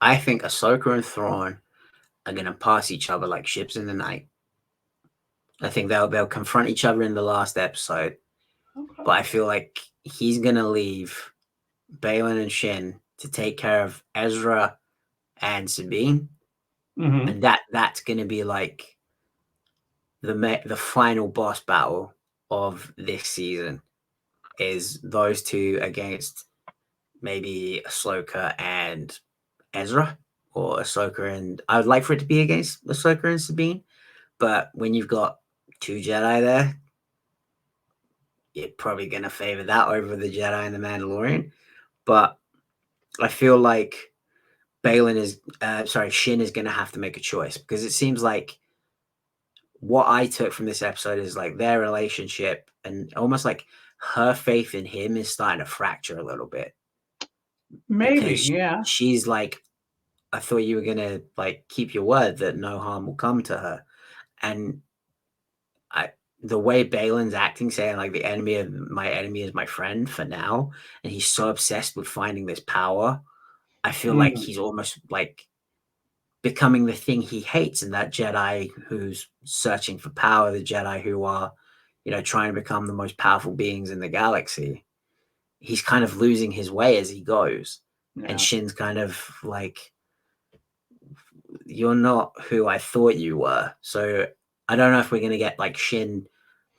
Ahsoka and Thrawn are going to pass each other like ships in the night. I think they'll confront each other in the last episode. Okay. But I feel like he's going to leave Baylan and Shin to take care of Ezra and Sabine. And that's going to be like the final boss battle of this season, is those two against maybe Ahsoka and Ezra, or Ahsoka and I would like for it to be against Ahsoka and Sabine, but when you've got 2 Jedi there, you're probably going to favor that over the Jedi and the Mandalorian. But I feel like Shin is going to have to make a choice, because it seems like what I took from this episode is like their relationship and almost like her faith in him is starting to fracture a little bit. Maybe, yeah. She's like, I thought you were going to like keep your word that no harm will come to her. And the way Balin's acting, saying like the enemy of my enemy is my friend for now, and he's so obsessed with finding this power, I feel like he's almost like becoming the thing he hates, and that Jedi who's searching for power, the Jedi who are, trying to become the most powerful beings in the galaxy. He's kind of losing his way as he goes. Yeah. And Shin's kind of like, you're not who I thought you were. So I don't know if we're going to get like Shin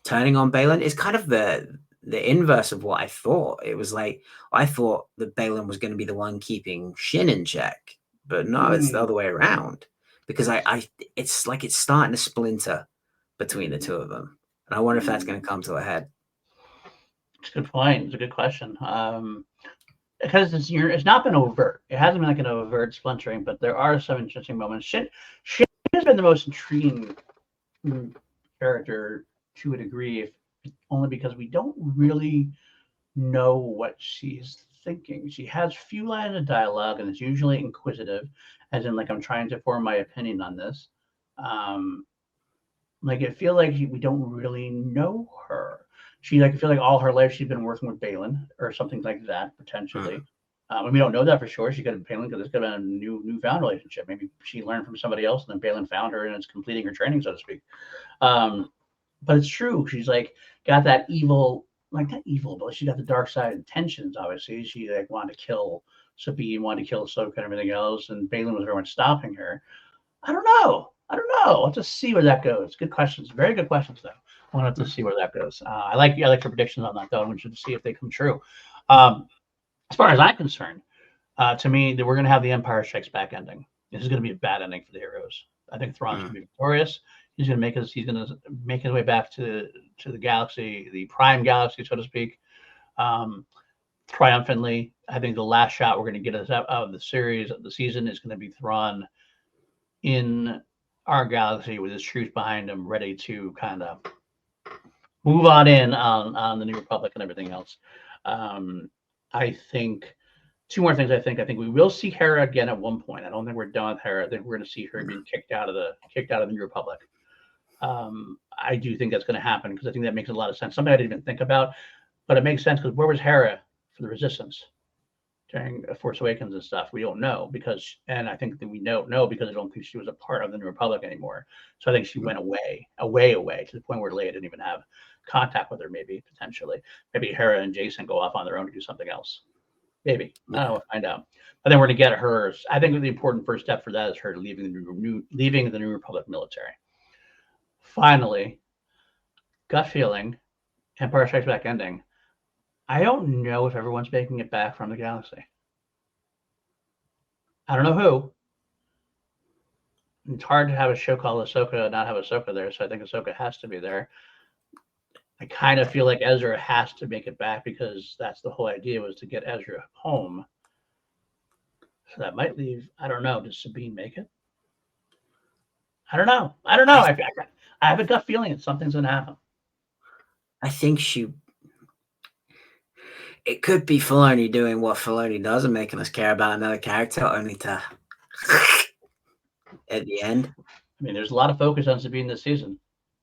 turning on Balin. It's kind of the inverse of what I thought. It was like, I thought that Balin was going to be the one keeping Shin in check, but no, it's the other way around, because it's like it's starting to splinter between the two of them. And I wonder if that's going to come to a head. It's a good point. It's a good question. Because it's not been overt. It hasn't been like an overt splintering, but there are some interesting moments. Shin has been the most intriguing character to a degree, only because we don't really know what she's thinking. She has few lines of dialogue, and it's usually inquisitive, as in like, I'm trying to form my opinion on this. Like, I feel like we don't really know her. I feel like all her life she's been working with Balin or something like that, potentially. And we don't know that for sure. She could have Balin, because it's could have been a newfound relationship. Maybe she learned from somebody else, and then Balin found her, and it's completing her training, so to speak. But it's true. She's like got that evil, like not evil, but she got the dark side intentions. Obviously, she like wanted to kill Sabine, wanted to kill Ahsoka and everything else, and Balin was very much stopping her. I don't know. We'll have to see where that goes. Good questions. Very good questions, though. We'll have to see where that goes. I like your predictions on that, though. I want you to see if they come true. As far as I'm concerned, to me, that we're going to have the Empire Strikes Back ending. This is going to be a bad ending for the heroes. I think Thrawn's going to be victorious. He's going to make his way back to the galaxy, the prime galaxy, so to speak, triumphantly. I think the last shot we're going to get out of the series, of the season, is going to be Thrawn in our galaxy with his troops behind him, ready to kind of move on in on the New Republic and everything else. I think two more things. I think we will see Hera again at one point. I don't think we're done with Hera. I think we're going to see her being kicked out of the New Republic. I do think that's going to happen, because I think that makes a lot of sense. Something I didn't even think about, but it makes sense, because where was Hera for the Resistance during Force Awakens and stuff? We don't know, and I think that we know because I don't think she was a part of the New Republic anymore. So I think she went away to the point where Leia didn't even have contact with her. Maybe potentially, Hera and Jason go off on their own to do something else. Maybe, I don't know. We'll find out. But then we're going to get her. I think the important first step for that is her leaving the New Republic military. Finally, gut feeling, Empire Strikes Back ending. I don't know if everyone's making it back from the galaxy. I don't know who. It's hard to have a show called Ahsoka and not have Ahsoka there, so I think Ahsoka has to be there. I kind of feel like Ezra has to make it back, because that's the whole idea, was to get Ezra home. So that might leave, I don't know, does Sabine make it? I don't know. I have a gut feeling that something's going to happen. I think it could be Filoni doing what Filoni does and making us care about another character, only to at the end. I mean, there's a lot of focus on Sabine this season.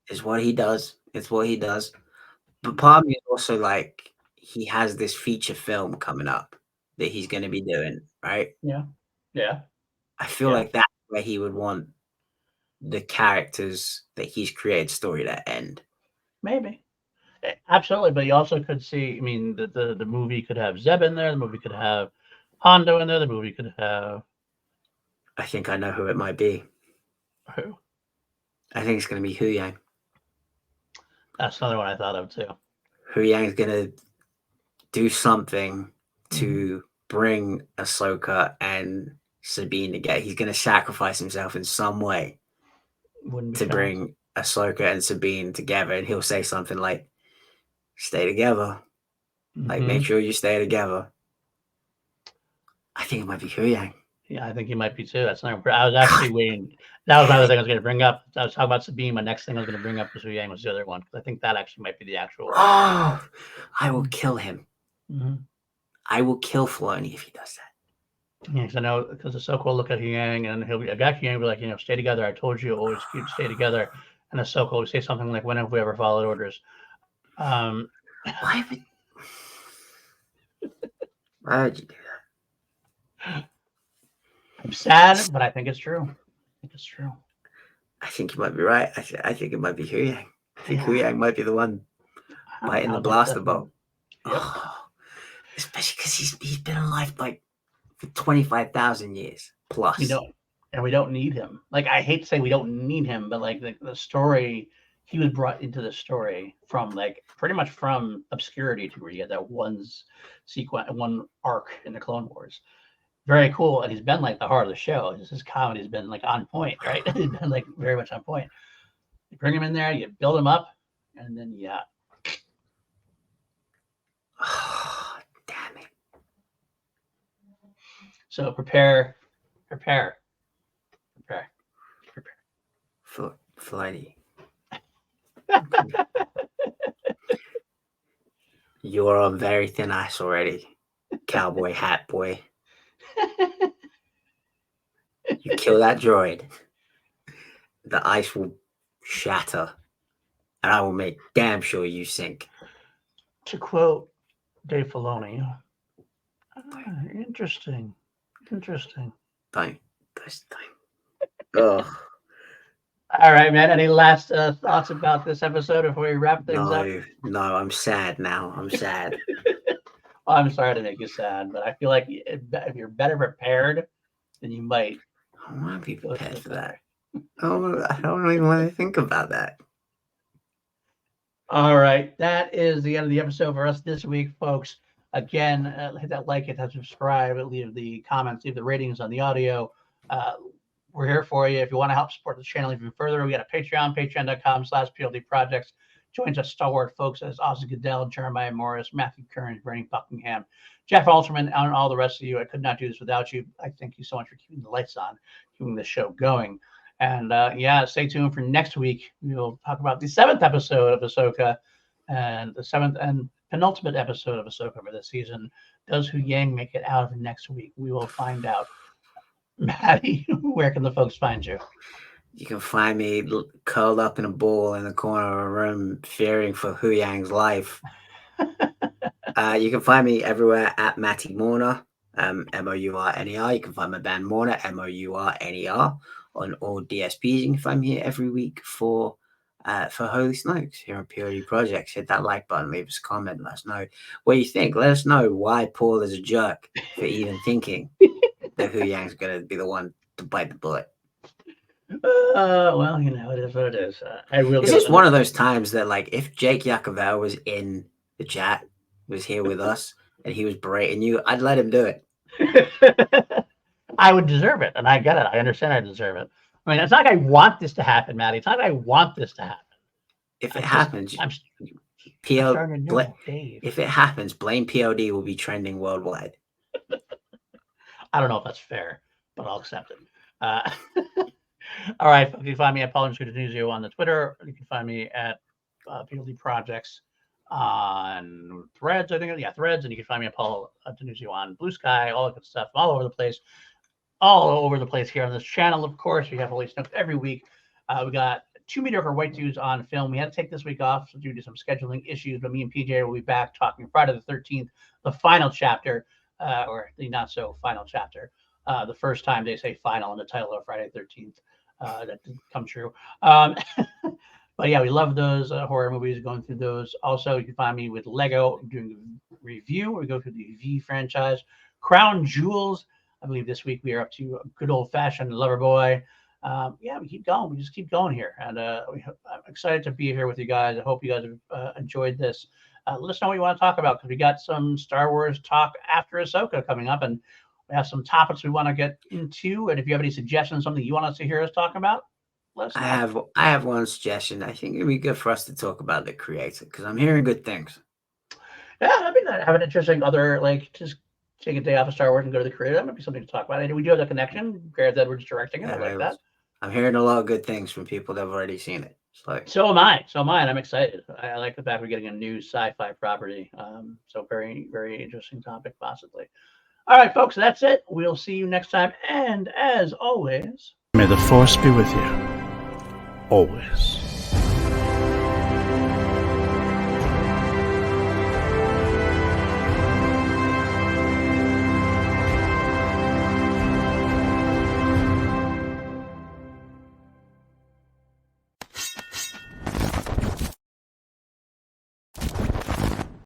It's what he does. But part of me is also like, he has this feature film coming up that he's going to be doing, right? Yeah. I feel like that's where he would want the characters that he's created story to end. Maybe. Absolutely. But you also could see, I mean, the movie could have Zeb in there. The movie could have Hondo in there. The movie could have... I think I know who it might be. Who? I think it's going to be Hu Yang. That's another one I thought of, too. Hu Yang is going to do something to bring Ahsoka and Sabine together. He's going to sacrifice himself in some way to bring Ahsoka and Sabine together. And he'll say something like, stay together. Like, make sure you stay together. I think it might be Hu Yang. Yeah, I think he might be too. That's not. I was actually waiting. That was my other thing I was going to bring up. I was talking about Sabine. My next thing I was going to bring up was Hu Yang was the other one, because I think that actually might be the actual. Oh, I will kill him. Mm-hmm. I will kill Filoni if he does that. Yeah, because I know, because Ahsoka will look at Hu Yang and he'll be back. Hu Yang will be like, stay together. I told you always you'd stay together. And Ahsoka will say something like, "When have we ever followed orders?" Why would you do that? I'm sad, but I think it's true. I think it's true. I think you might be right. I think it might be Hu Yang. I think Hu Yang might be the one biting the blaster bolt. Yep. Oh, especially because he's been alive like for 25,000 years plus. We don't need him. Like, I hate to say we don't need him, but like the story, he was brought into the story from like pretty much from obscurity to where you get that one arc in the Clone Wars. Very cool, and he's been like the heart of the show. His comedy's been like on point, right? He's been like very much on point. You bring him in there, you build him up, and then Oh, damn it! So prepare. Filoni. You're on very thin ice already, cowboy hat boy. You kill that droid, the ice will shatter, and I will make damn sure you sink. To quote Dave Filoni, interesting. Don't. Ugh. All right, man. Any last thoughts about this episode before we wrap things up? No, I'm sad now. I'm sad. Well, I'm sorry to make you sad, but I feel like if you're better prepared, then you might. I want to be prepared for that. I don't even want to think about that. All right. That is the end of the episode for us this week, folks. Again, hit that like, hit that subscribe, leave the comments, leave the ratings on the audio. We're here for you. If you want to help support the channel even further, we got a Patreon, patreon.com/PLD Projects. Joins us stalwart folks as Ozzy Goodell, Jeremiah Morris, Matthew Kearns, Bernie Buckingham, Jeff Alterman, and all the rest of you. I could not do this without you. I thank you so much for keeping the lights on, keeping the show going. And stay tuned for next week. We'll talk about the 7th episode of Ahsoka and the 7th and penultimate episode of Ahsoka for this season. Does Hu Yang make it out of next week? We will find out. Matty, where can the folks find you? You can find me curled up in a ball in the corner of a room, fearing for Hu Yang's life. You can find me everywhere at Matty Mourner, Mourner. You can find my band Mourner, Mourner, on all DSPs. You can find me here every week for Holy Snokes here on PLD Projects. Hit that like button, leave us a comment, let us know what you think. Let us know why Paul is a jerk for even thinking that Hu Yang's going to be the one to bite the bullet. Well, it is what it is. This is one of those times that, like, if Jake Yacovel was in the chat, was here with us, and he was berating you, I'd let him do it. I would deserve it, and I get it. I understand I deserve it. I mean, it's not like I want this to happen, Matty. It's not like I want this to happen. If it happens, if it happens, blame PLD will be trending worldwide. I don't know if that's fair, but I'll accept it. All right. You can find me at Paul Denuzio on the Twitter. You can find me at PLD Projects on Threads. I think, Threads. And you can find me at Paul Denuzio on Blue Sky, all that good stuff, all over the place. All over the place here on this channel. Of course, we have Holy Snokes every week. We got 2 Mediocre White Dudes on film. We had to take this week off due to some scheduling issues, but me and PJ will be back talking Friday the 13th, the final chapter, or the not so final chapter. The first time they say final in the title of Friday the 13th. That didn't come true. But yeah, we love those horror movies, going through those. Also, you can find me with Lego doing a review. We go through the V franchise. Crown Jewels. I believe this week we are up to a good old-fashioned Loverboy. We keep going. We just keep going here. And I'm excited to be here with you guys. I hope you guys have enjoyed this. Let us know what you want to talk about, because we got some Star Wars talk after Ahsoka coming up, and we have some topics we want to get into. And if you have any suggestions, something you want us to hear us talk about, let us know. I have one suggestion. I think it'd be good for us to talk about the creator, because I'm hearing good things. Yeah, I mean, I have an interesting other, like, just take a day off of Star Wars and go to the creator. That might be something to talk about. And we do have the connection. Gareth Edwards directing it. I like that. I'm hearing a lot of good things from people that have already seen it. So am I. And I'm excited. I like the fact we're getting a new sci-fi property. So very, very interesting topic, possibly. All right, folks, that's it. We'll see you next time. And as always, may the Force be with you. Always.